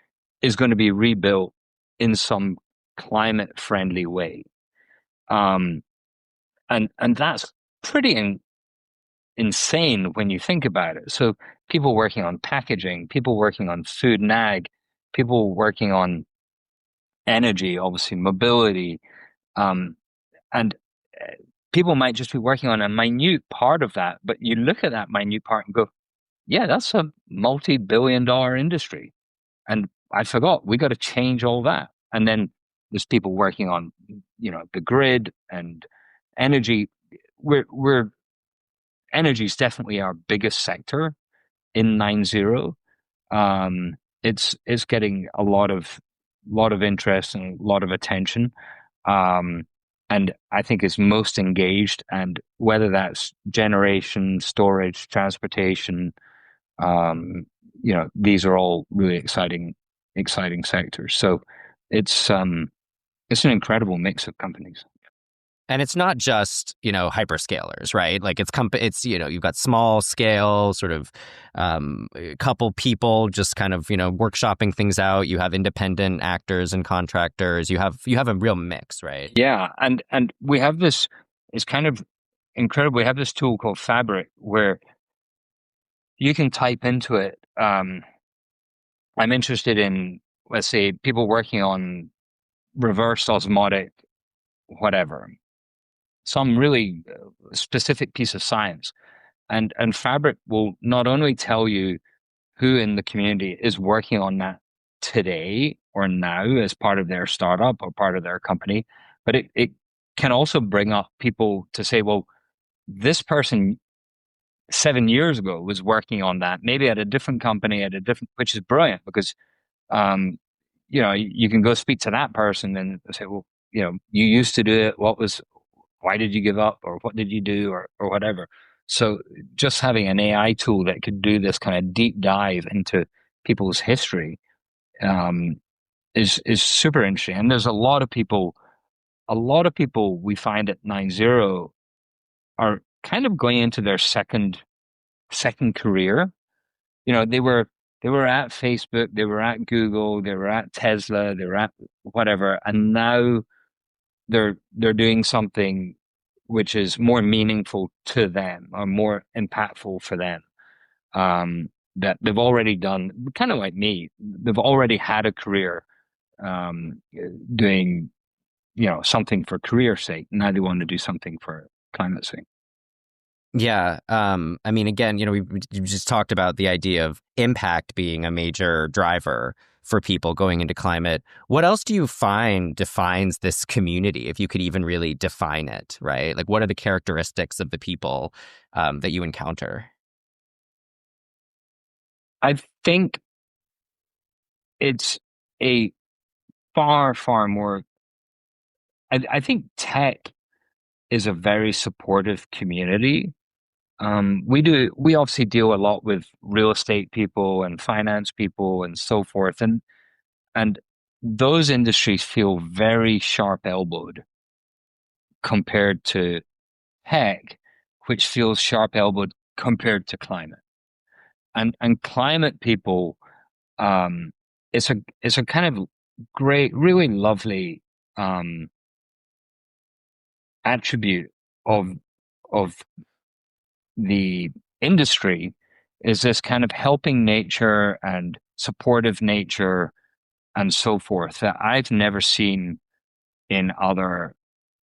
is going to be rebuilt in some climate friendly way. And that's pretty insane when you think about it. So people working on packaging, people working on food and ag, people working on energy, obviously mobility, um, and people might just be working on a minute part of that, but you look at that minute part and go, yeah, that's a multi-billion-dollar industry. And I forgot, we got to change all that. And then there's people working on, the grid and energy. We're energy is definitely our biggest sector in 9 it's getting a lot of interest and a lot of attention. Um, and I think is most engaged, and whether that's generation, storage, transportation, these are all really exciting sectors. So it's an incredible mix of companies. And it's not just, hyperscalers, right? Like it's, you've got small scale sort of a couple people just kind of, workshopping things out. You have independent actors and contractors. You have a real mix, right? Yeah. And we have this, it's kind of incredible. We have this tool called Fabric where you can type into it. I'm interested in, let's say, people working on reverse osmotic, whatever, some really specific piece of science. And Fabric will not only tell you who in the community is working on that today or now as part of their startup or part of their company, but it can also bring up people to say, well, this person 7 years ago was working on that, maybe at a different company, which is brilliant because, um, you can go speak to that person and say, well, you used to do it. Why did you give up, or what did you do, or whatever. So just having an AI tool that could do this kind of deep dive into people's history, is super interesting. And there's a lot of people we find at 9 are kind of going into their second career. They were at Facebook, they were at Google, they were at Tesla, they were at whatever, and now they're doing something which is more meaningful to them or more impactful for them. That they've already done, kind of like me, they've already had a career doing, something for career's sake. Now they want to do something for climate sake. Yeah. I mean, again, we just talked about the idea of impact being a major driver for people going into climate. What else do you find defines this community, if you could even really define it, right? Like, what are the characteristics of the people that you encounter? I think it's a far, far more. I think tech is a very supportive community. We obviously deal a lot with real estate people and finance people and so forth, and those industries feel very sharp elbowed compared to tech, which feels sharp elbowed compared to climate. And climate people, um, it's a kind of great, really lovely attribute of the industry, is this kind of helping nature and supportive nature and so forth that I've never seen in other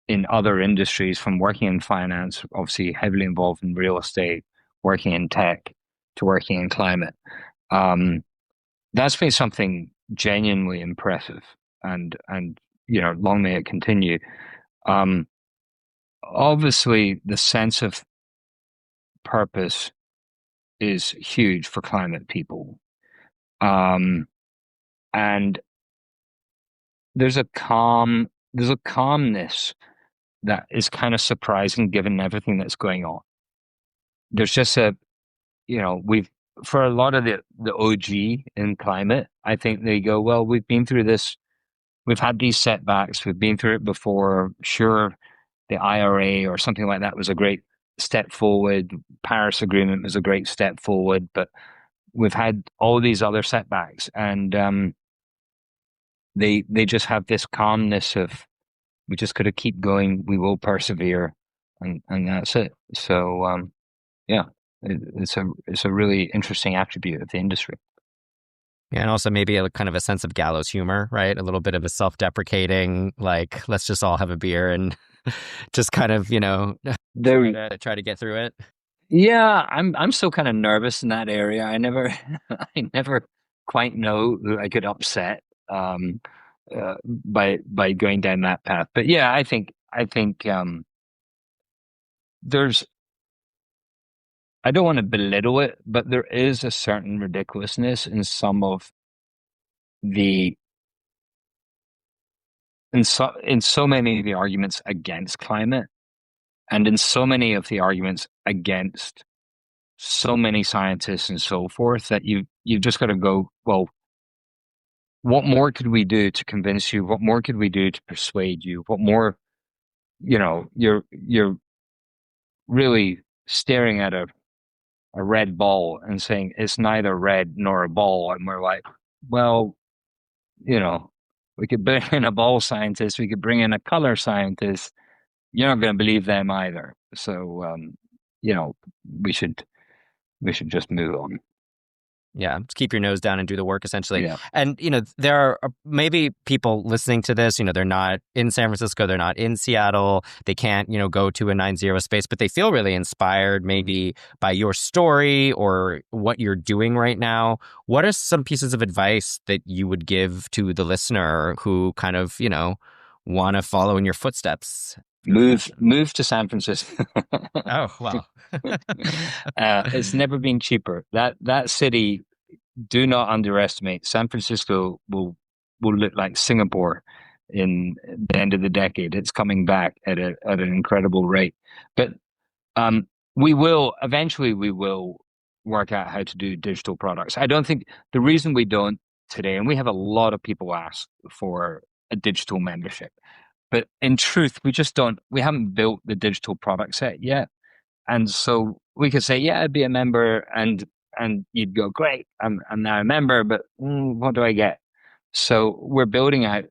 industries, from working in finance, obviously heavily involved in real estate, working in tech, to working in climate. That's been something genuinely impressive, and long may it continue. Obviously, the sense of purpose is huge for climate people. And there's a calmness that is kind of surprising given everything that's going on. There's just we've, for a lot of the OG in climate, I think they go, well, we've been through this, we've had these setbacks, we've been through it before. Sure, the IRA or something like that was a great step forward. Paris Agreement was a great step forward, but we've had all these other setbacks, and they just have this calmness of, we just got to keep going, we will persevere, and that's it. So yeah, it's a really interesting attribute of the industry. Yeah, and also maybe a kind of a sense of gallows humor, right? A little bit of a self-deprecating, like, let's just all have a beer and just kind of, try to get through it. Yeah, I'm still kind of nervous in that area. I never I never quite know who I could upset by going down that path. But yeah, I think there's, I don't want to belittle it, but there is a certain ridiculousness in some of the in so many of the arguments against climate, and in so many of the arguments against so many scientists and so forth, that you've just got to go, well, what more could we do to convince you? What more could we do to persuade you? What more, you're really staring at a red ball and saying it's neither red nor a ball. And we're like, well, we could bring in a ball scientist, we could bring in a color scientist. You're not going to believe them either. So, we should just move on. Yeah, just keep your nose down and do the work, essentially. Yeah. And, there are maybe people listening to this, they're not in San Francisco, they're not in Seattle, they can't, go to a 9-0 space, but they feel really inspired maybe by your story or what you're doing right now. What are some pieces of advice that you would give to the listener who kind of, want to follow in your footsteps? Move to San Francisco. Oh, wow. It's never been cheaper. That city, do not underestimate. San Francisco will look like Singapore in the end of the decade. It's coming back at an incredible rate. But we will work out how to do digital products. I don't think the reason we don't today, and we have a lot of people ask for a digital membership, but in truth, we haven't built the digital product set yet. And so we could say, yeah, I'd be a member, and you'd go, great, I'm now a member, but what do I get? So we're building out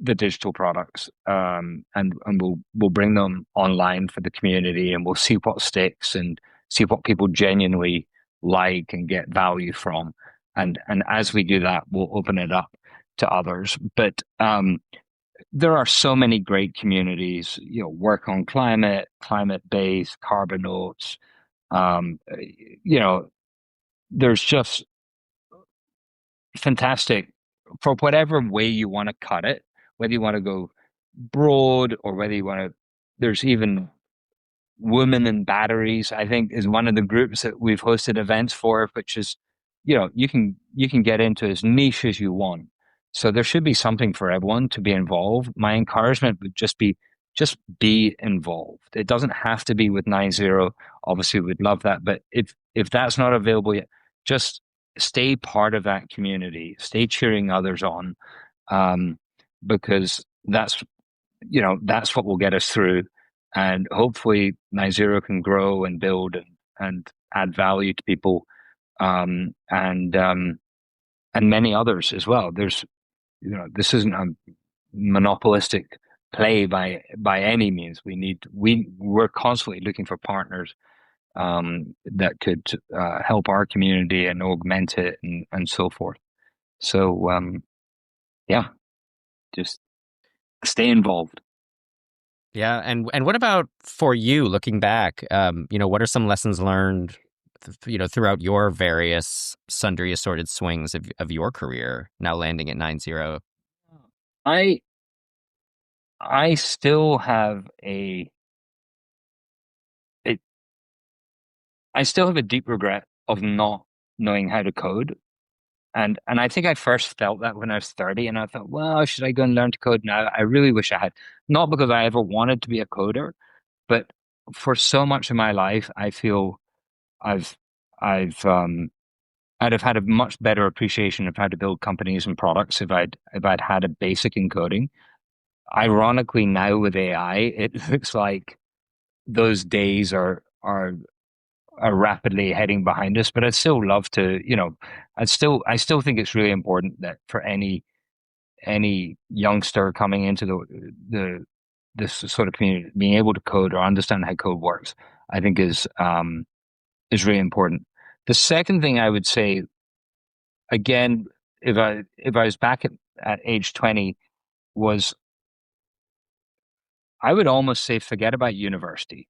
the digital products, and we'll bring them online for the community, and we'll see what sticks and see what people genuinely like and get value from. And as we do that, we'll open it up to others. But there are so many great communities, work on climate based, carbon notes. Um, you know, there's just fantastic for whatever way you want to cut it, whether you want to go broad or whether you want to. There's even Women in Batteries, I think, is one of the groups that we've hosted events for, which is, you can get into as niche as you want. So there should be something for everyone to be involved. My encouragement would just be involved. It doesn't have to be with 9-0. Obviously, we'd love that, but if that's not available yet, just stay part of that community. Stay cheering others on, because that's what will get us through. And hopefully 9-0 can grow and build and add value to people, and many others as well. This isn't a monopolistic play by any means. We're constantly looking for partners that could help our community and augment it and so forth. So yeah, just stay involved. Yeah, and what about for you looking back? What are some lessons learned, throughout your various sundry assorted swings of your career, now landing at 9-0? I I still have a I still have a deep regret of not knowing how to code. And I think I first felt that when I was 30, and I thought, well, should I go and learn to code now? I really wish I had. Not because I ever wanted to be a coder, but for so much of my life, I feel I've I've I'd have had a much better appreciation of how to build companies and products if I'd had a basic in coding. Ironically, now with AI, it looks like those days are rapidly heading behind us. But I'd still love to, I still think it's really important that for any youngster coming into the this sort of community, being able to code or understand how code works, I think is really important. The second thing I would say, again, if I was back at age 20, was I would almost say forget about university.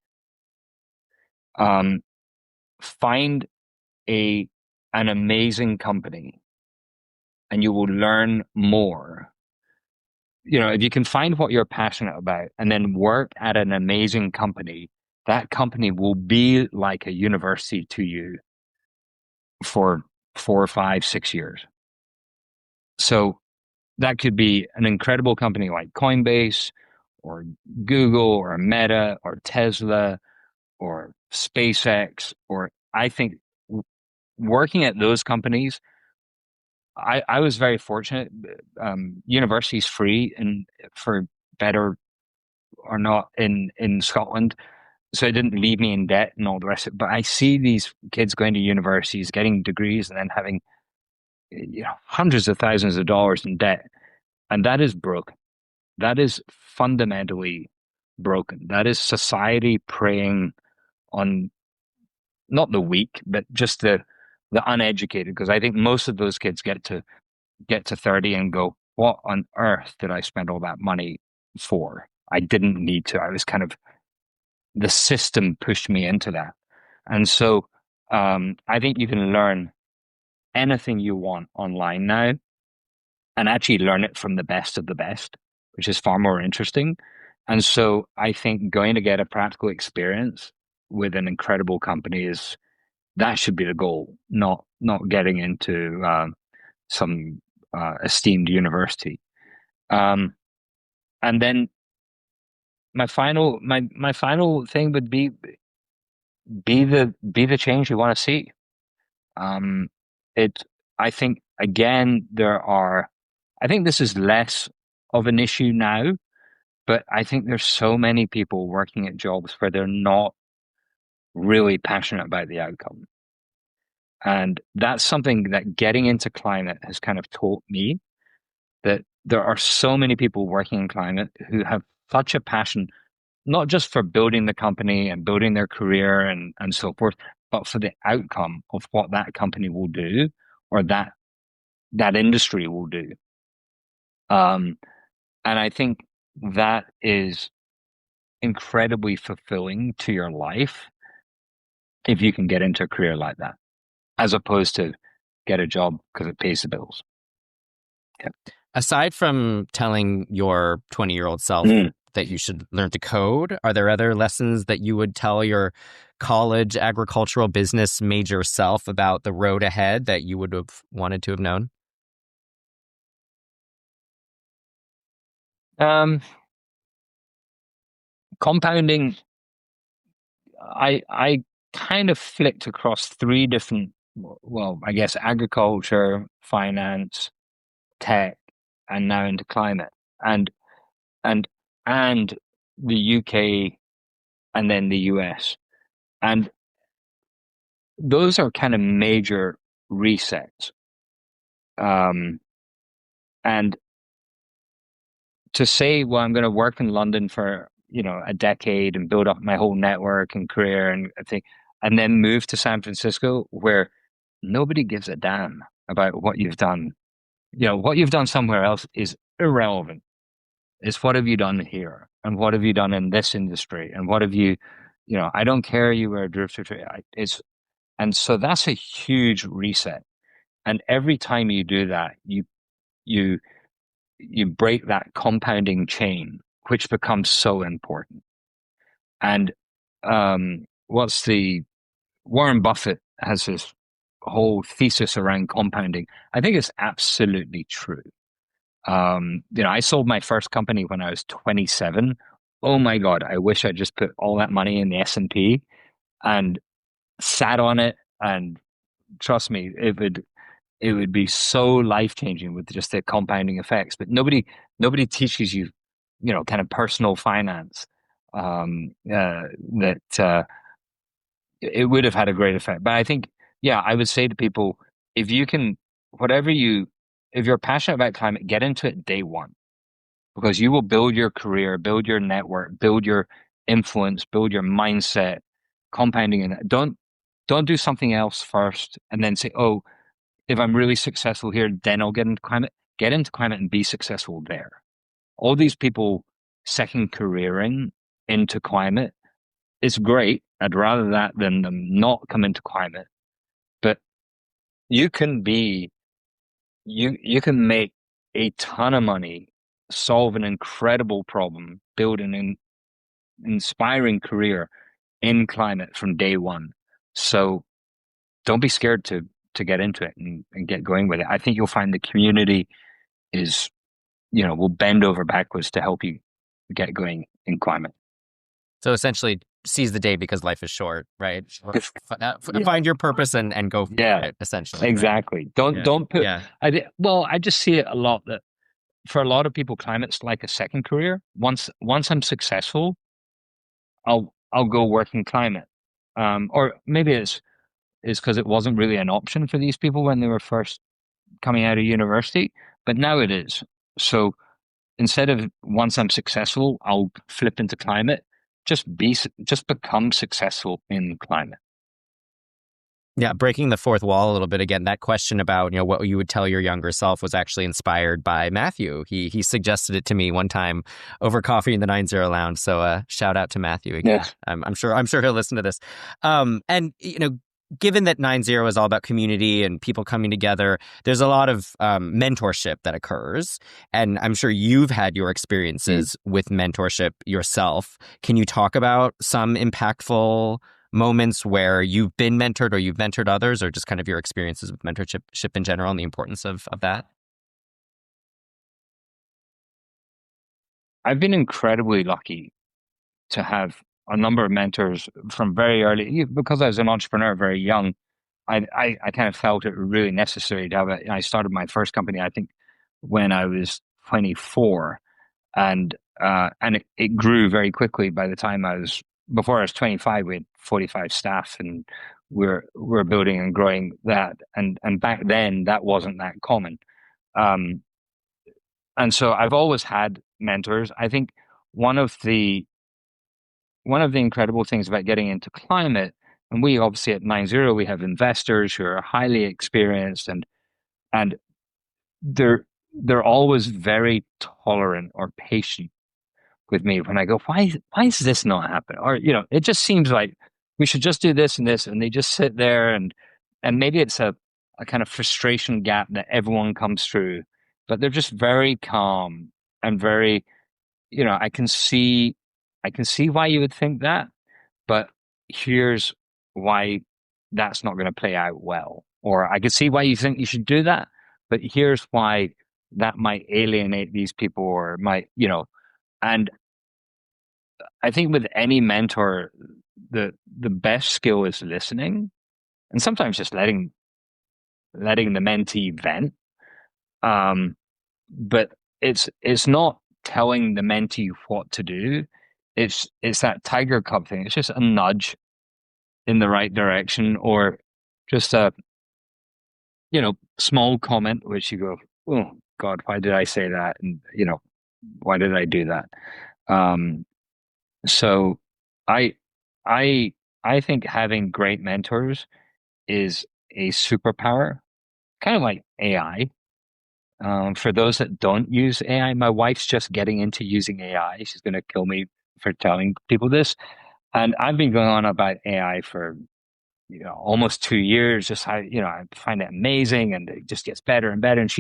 Um, find a an amazing company and you will learn more. If you can find what you're passionate about and then work at an amazing company, that company will be like a university to you for 4, 5, 6 years. So that could be an incredible company like Coinbase or Google or Meta or Tesla or SpaceX, or I think working at those companies, I was very fortunate. University's free and for better or not in Scotland. So it didn't leave me in debt and all the rest of it. But I see these kids going to universities, getting degrees, and then having hundreds of thousands of dollars in debt. And that is broken. That is fundamentally broken. That is society preying on not the weak, but just the uneducated. Because I think most of those kids get to 30 and go, what on earth did I spend all that money for? I didn't need to. I was kind of, the system pushed me into that. And so I think you can learn anything you want online now and actually learn it from the best of the best, which is far more interesting. And so I think going to get a practical experience with an incredible company that should be the goal, not getting into some esteemed university. And then my final thing would be the change you want to see. Um, it I think again I think this is less of an issue now, but I think there's so many people working at jobs where they're not really passionate about the outcome. And that's something that getting into climate has kind of taught me, that there are so many people working in climate who have such a passion, not just for building the company and building their career and so forth, but for the outcome of what that company will do or that industry will do. Um, and I think that is incredibly fulfilling to your life if you can get into a career like that, as opposed to get a job because it pays the bills. Yeah. Aside from telling your 20-year-old self Mm. that you should learn to code, are there other lessons that you would tell your college agricultural business major self about the road ahead that you would have wanted to have known? Um, Compounding, I kind of flicked across three different, well, I guess agriculture, finance, tech, and now into climate, and and and the UK and then the US, and those are kind of major resets. Um, and to say, well, I'm going to work in London for, a decade and build up my whole network and career and I think, and then move to San Francisco where nobody gives a damn about what you've done. What you've done somewhere else is irrelevant. It's what have you done here and what have you done in this industry and what have I don't care you were a drifter. And so that's a huge reset. And every time you do that, you you break that compounding chain, which becomes so important. And what's the Warren Buffett has this whole thesis around compounding. I think it's absolutely true. I sold my first company when I was 27. Oh my God, I wish I just put all that money in the S&P and sat on it. And trust me, it would be so life changing with just the compounding effects. But nobody teaches you, kind of personal finance. That it would have had a great effect. But I think, yeah, I would say to people, if you can, whatever if you're passionate about climate, get into it day one because you will build your career, build your network, build your influence, build your mindset, compounding in it. Don't do something else first and then say, oh, if I'm really successful here, then I'll get into climate. Get into climate and be successful there. All these people second careering into climate is great. I'd rather that than them not come into climate. But you can be you can make a ton of money, solve an incredible problem, build an inspiring career in climate from day one. So don't be scared to get into it and get going with it. I think you'll find the community is, will bend over backwards to help you get going in climate. So essentially, seize the day because life is short, right? Find your purpose and go for it, essentially. Exactly. Right? Don't put, Yeah. I just see it a lot that for a lot of people, climate's like a second career. Once I'm successful, I'll go work in climate. Or maybe it's because it wasn't really an option for these people when they were first coming out of university, but now it is. So instead of once I'm successful, I'll flip into climate. Just become successful in climate. Yeah, breaking the fourth wall a little bit again. That question about what you would tell your younger self was actually inspired by Matthew. He suggested it to me one time over coffee in the 90 Lounge. So shout out to Matthew again. Yeah. I'm sure he'll listen to this. And given that 90 is all about community and people coming together, there's a lot of mentorship that occurs. And I'm sure you've had your experiences with mentorship yourself. Can you talk about some impactful moments where you've been mentored or you've mentored others, or just kind of your experiences with mentorship in general and the importance of that? I've been incredibly lucky to have a number of mentors from very early, because I was an entrepreneur very young. I kind of felt it really necessary to have it. I started my first company, I think, when I was 24, and it grew very quickly. Before I was 25, we had 45 staff, and we're building and growing that. And back then, that wasn't that common. Um, and so I've always had mentors. I think one of the one of the incredible things about getting into climate, and we obviously at 90 we have investors who are highly experienced, and they're they're always very tolerant or patient with me when I go, why is this not happening? Or, it just seems like we should just do this and this, and they just sit there, and maybe it's a kind of frustration gap that everyone comes through, but they're just very calm and very, I can see why you would think that, but here's why that's not going to play out well. Or I can see why you think you should do that, but here's why that might alienate these people or might, and I think with any mentor, the best skill is listening, and sometimes just letting the mentee vent. Um, but it's not telling the mentee what to do. It's that tiger cub thing. It's just a nudge in the right direction, or just a small comment which you go, oh God, why did I say that? And why did I do that? Um, so I I I think having great mentors is a superpower, kind of like AI. For those that don't use AI, my wife's just getting into using AI. She's going to kill me for telling people this. And I've been going on about AI for almost 2 years. Just how I find it amazing, and it just gets better and better. And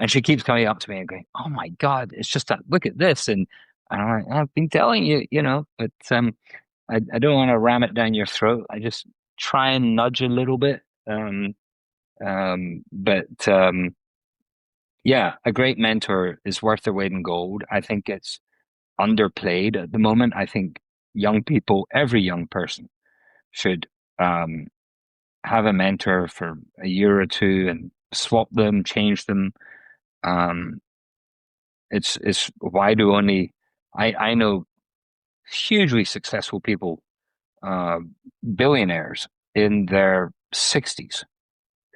and she keeps coming up to me and going, "Oh my God, it's just that look at this." And I'm like, "I've been telling you, but I don't want to ram it down your throat. I just try and nudge a little bit." But yeah, a great mentor is worth their weight in gold. I think it's underplayed at the moment. I think young people, every young person, should um, have a mentor for a year or two and swap them, change them. Um, it's why do only I know hugely successful people, uh, billionaires in their 60s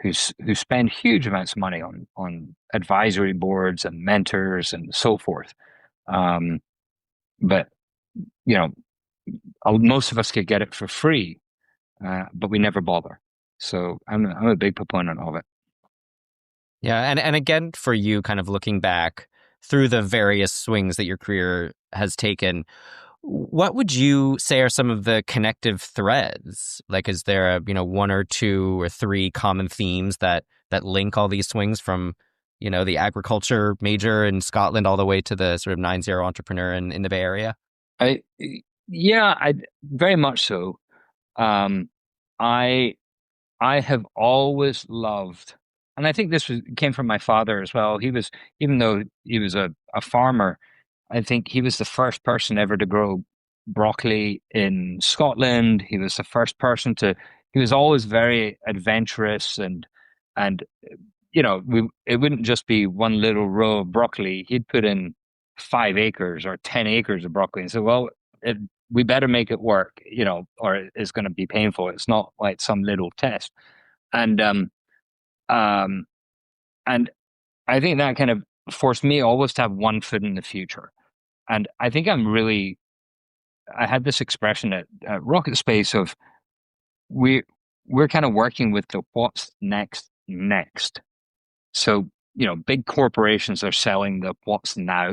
who spend huge amounts of money on advisory boards and mentors and so forth. Um, but you know, most of us could get it for free, but we never bother. So I'm a big proponent of it. Yeah, and again, for you, kind of looking back through the various swings that your career has taken, what would you say are some of the connective threads? Like, is there one or two or three common themes that link all these swings from, the agriculture major in Scotland all the way to the sort of 9-0 entrepreneur in the Bay Area? I Yeah, I very much so. Um, I I have always loved, and I think came from my father as well. Even though he was a farmer, I think he was the first person ever to grow broccoli in Scotland. He was the first person he was always very adventurous, and it wouldn't just be one little row of broccoli. He'd put in 5 acres or 10 acres of broccoli and say, well, we better make it work, or it's going to be painful. It's not like some little test. And, um, and I think that kind of forced me always to have one foot in the future. And I think I had this expression at RocketSpace of we, we're kind of working with the what's next. So, big corporations are selling the what's now,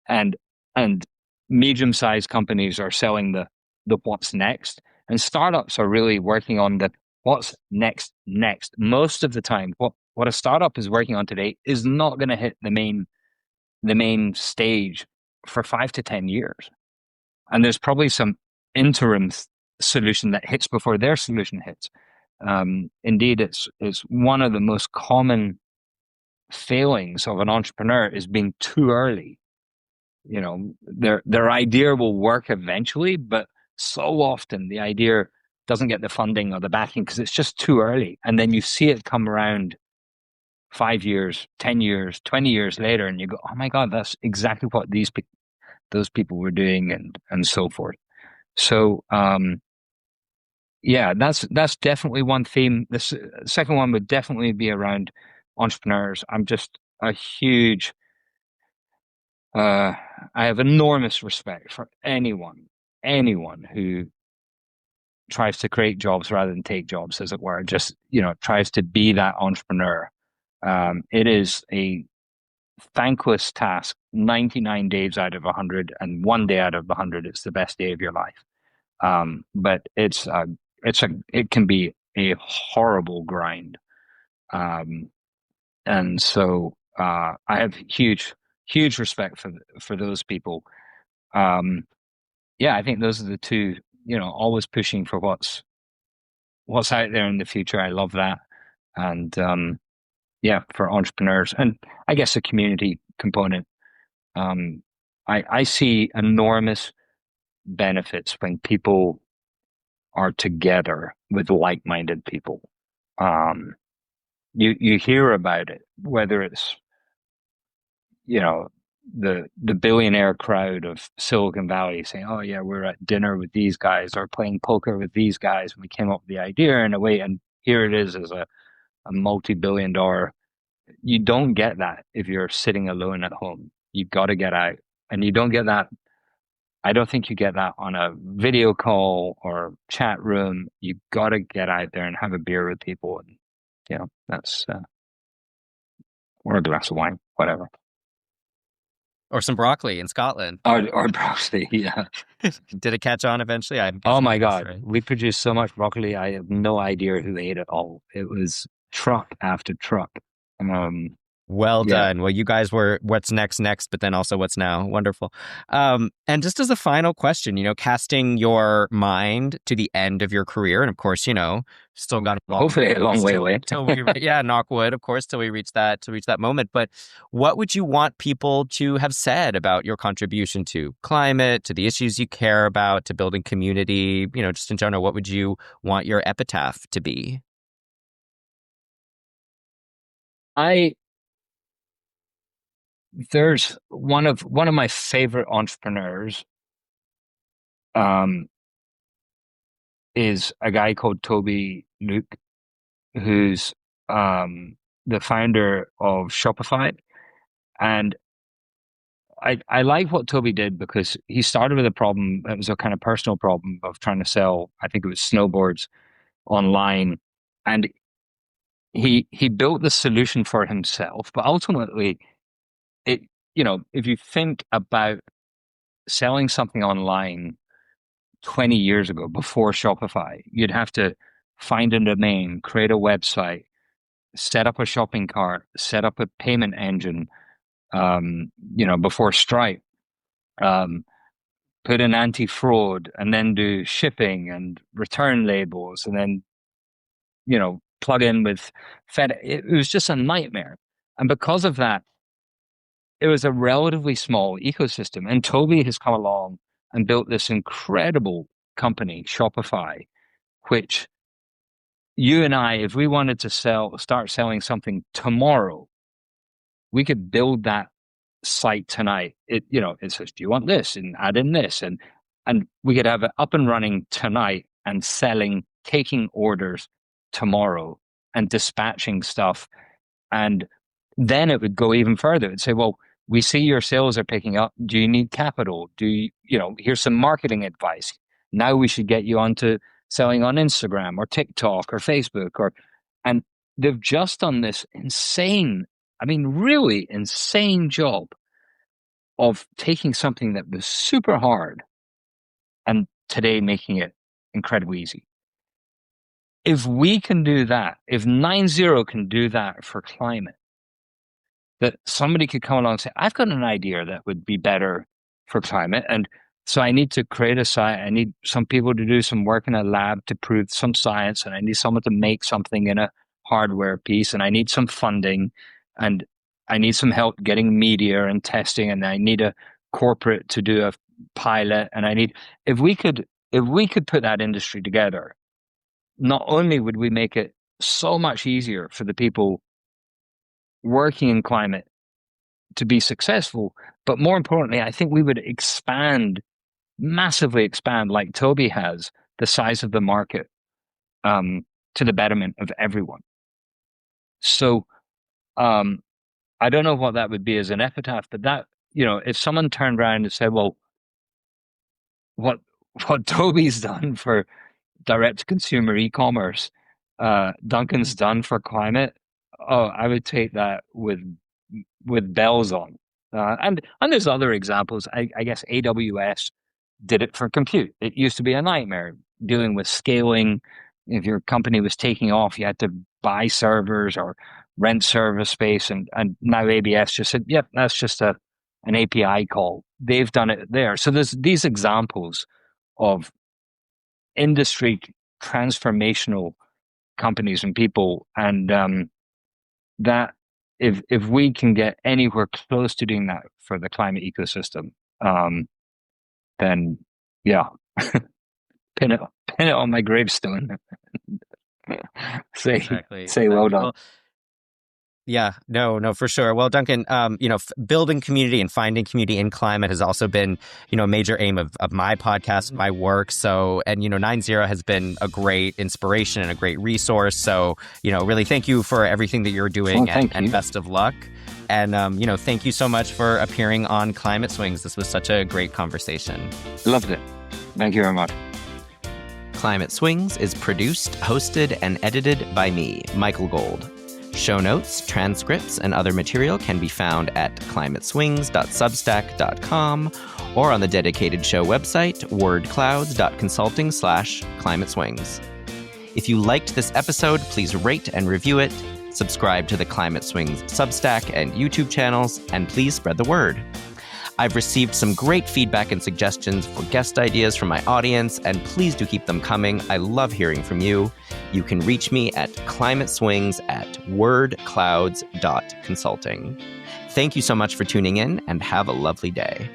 and and medium-sized companies are selling the what's next, and startups are really working on the what's next. Most of the time, what a startup is working on today is not going to hit the main stage for 5 to 10 years, and there's probably some interim solution that hits before their solution hits. Indeed, it's one of the most common failings of an entrepreneur is being too early. Their idea will work eventually, but so often the idea doesn't get the funding or the backing because it's just too early. And then you see it come around 5 years, 10 years, 20 years later, and you go, oh my God, that's exactly what those people were doing, and so forth. So, yeah, that's definitely one theme. Second one would definitely be around entrepreneurs. I'm just a huge Uh, I have enormous respect for anyone who tries to create jobs rather than take jobs, as it were, just, tries to be that entrepreneur. It is a thankless task 99 days out of 100, and one day out of 100, it's the best day of your life. But it can be a horrible grind. Um, and so, I have huge respect for those people. Um, yeah, I think those are the two, always pushing for what's out there in the future. I love that. And, yeah, for entrepreneurs, and I guess a community component. Um, I see enormous benefits when people are together with like-minded people. Um, you hear about it, whether it's, you know, the billionaire crowd of Silicon Valley saying, "Oh yeah, we're at dinner with these guys or playing poker with these guys, and we came up with the idea in a way, and here it is as a multi-billion dollar." You don't get that if you're sitting alone at home. You've got to get out, and you don't get that. I don't think you get that on a video call or chat room. You've got to get out there and have a beer with people, and that's or a glass of wine, whatever. Or some broccoli in Scotland. Or broccoli, yeah. Did it catch on eventually? I'm Oh guessing my it was, God. right? We produced so much broccoli, I have no idea who ate it all. It was truck after truck. Um, Well yeah. done. Well, you guys were what's next, but then also what's now. Wonderful. And just as a final question, casting your mind to the end of your career, and of course, still got a long Hopefully a long way till, away. till we, yeah, knock wood, of course, till we reach that moment. But what would you want people to have said about your contribution to climate, to the issues you care about, to building community? Just in general, what would you want your epitaph to be? I There's one of my favorite entrepreneurs, um, is a guy called Toby Luke, who's the founder of Shopify. And I like what Toby did because he started with a problem. It was a kind of personal problem of trying to sell, I think it was snowboards online. And he built the solution for himself. But ultimately, it, if you think about selling something online 20 years ago, before Shopify, you'd have to find a domain, create a website, set up a shopping cart, set up a payment engine, before Stripe, um, put in anti-fraud, and then do shipping and return labels, and then, plug in with Fed. It was just a nightmare. And because of that, it was a relatively small ecosystem. And Toby has come along and built this incredible company, Shopify, which you and I, if we wanted to start selling something tomorrow, we could build that site tonight. It says, "Do you want this?" and add in this, and we could have it up and running tonight and taking orders tomorrow and dispatching stuff. And then it would go even further. It'd say, "Well, we see your sales are picking up. Do you need capital? Here's some marketing advice. Now we should get you onto selling on Instagram or TikTok or Facebook and they've just done this insane, I mean, really insane job of taking something that was super hard and today making it incredibly easy. If we can do that, if 9-0 can do that for climate, that somebody could come along and say, "I've got an idea that would be better for climate. And so I need to create a site. I need some people to do some work in a lab to prove some science. And I need someone to make something in a hardware piece. And I need some funding. And I need some help getting media and testing. And I need a corporate to do a pilot. And if we could put that industry together, not only would we make it so much easier for the people working in climate to be successful, but more importantly, I think we would massively expand, like Toby has, the size of the market, to the betterment of everyone. So, I don't know what that would be as an epitaph, but if someone turned around and said, well, what Toby's done for direct to consumer e-commerce, Duncan's done for climate, oh, I would take that with bells on. And there's other examples. I guess AWS did it for compute. It used to be a nightmare dealing with scaling. If your company was taking off, you had to buy servers or rent server space. And now ABS just said, yep, that's just an API call. They've done it there. So there's these examples of industry transformational companies and people. And that if we can get anywhere close to doing that for the climate ecosystem, then yeah, pin it on my gravestone. Exactly. Say well done. Well, yeah, no, for sure. Well, Duncan, building community and finding community in climate has also been, a major aim of my podcast, my work. So, and, 90 has been a great inspiration and a great resource. So, really thank you for everything that you're doing and best of luck. And, thank you so much for appearing on Climate Swings. This was such a great conversation. Loved it. Thank you very much. Climate Swings is produced, hosted, and edited by me, Michael Gold. Show notes, transcripts, and other material can be found at climateswings.substack.com or on the dedicated show website, wordclouds.consulting/climateswings. If you liked this episode, please rate and review it, subscribe to the Climate Swings Substack and YouTube channels, and please spread the word. I've received some great feedback and suggestions for guest ideas from my audience, and please do keep them coming. I love hearing from you. You can reach me at climateswings@wordclouds.consulting. Thank you so much for tuning in, and have a lovely day.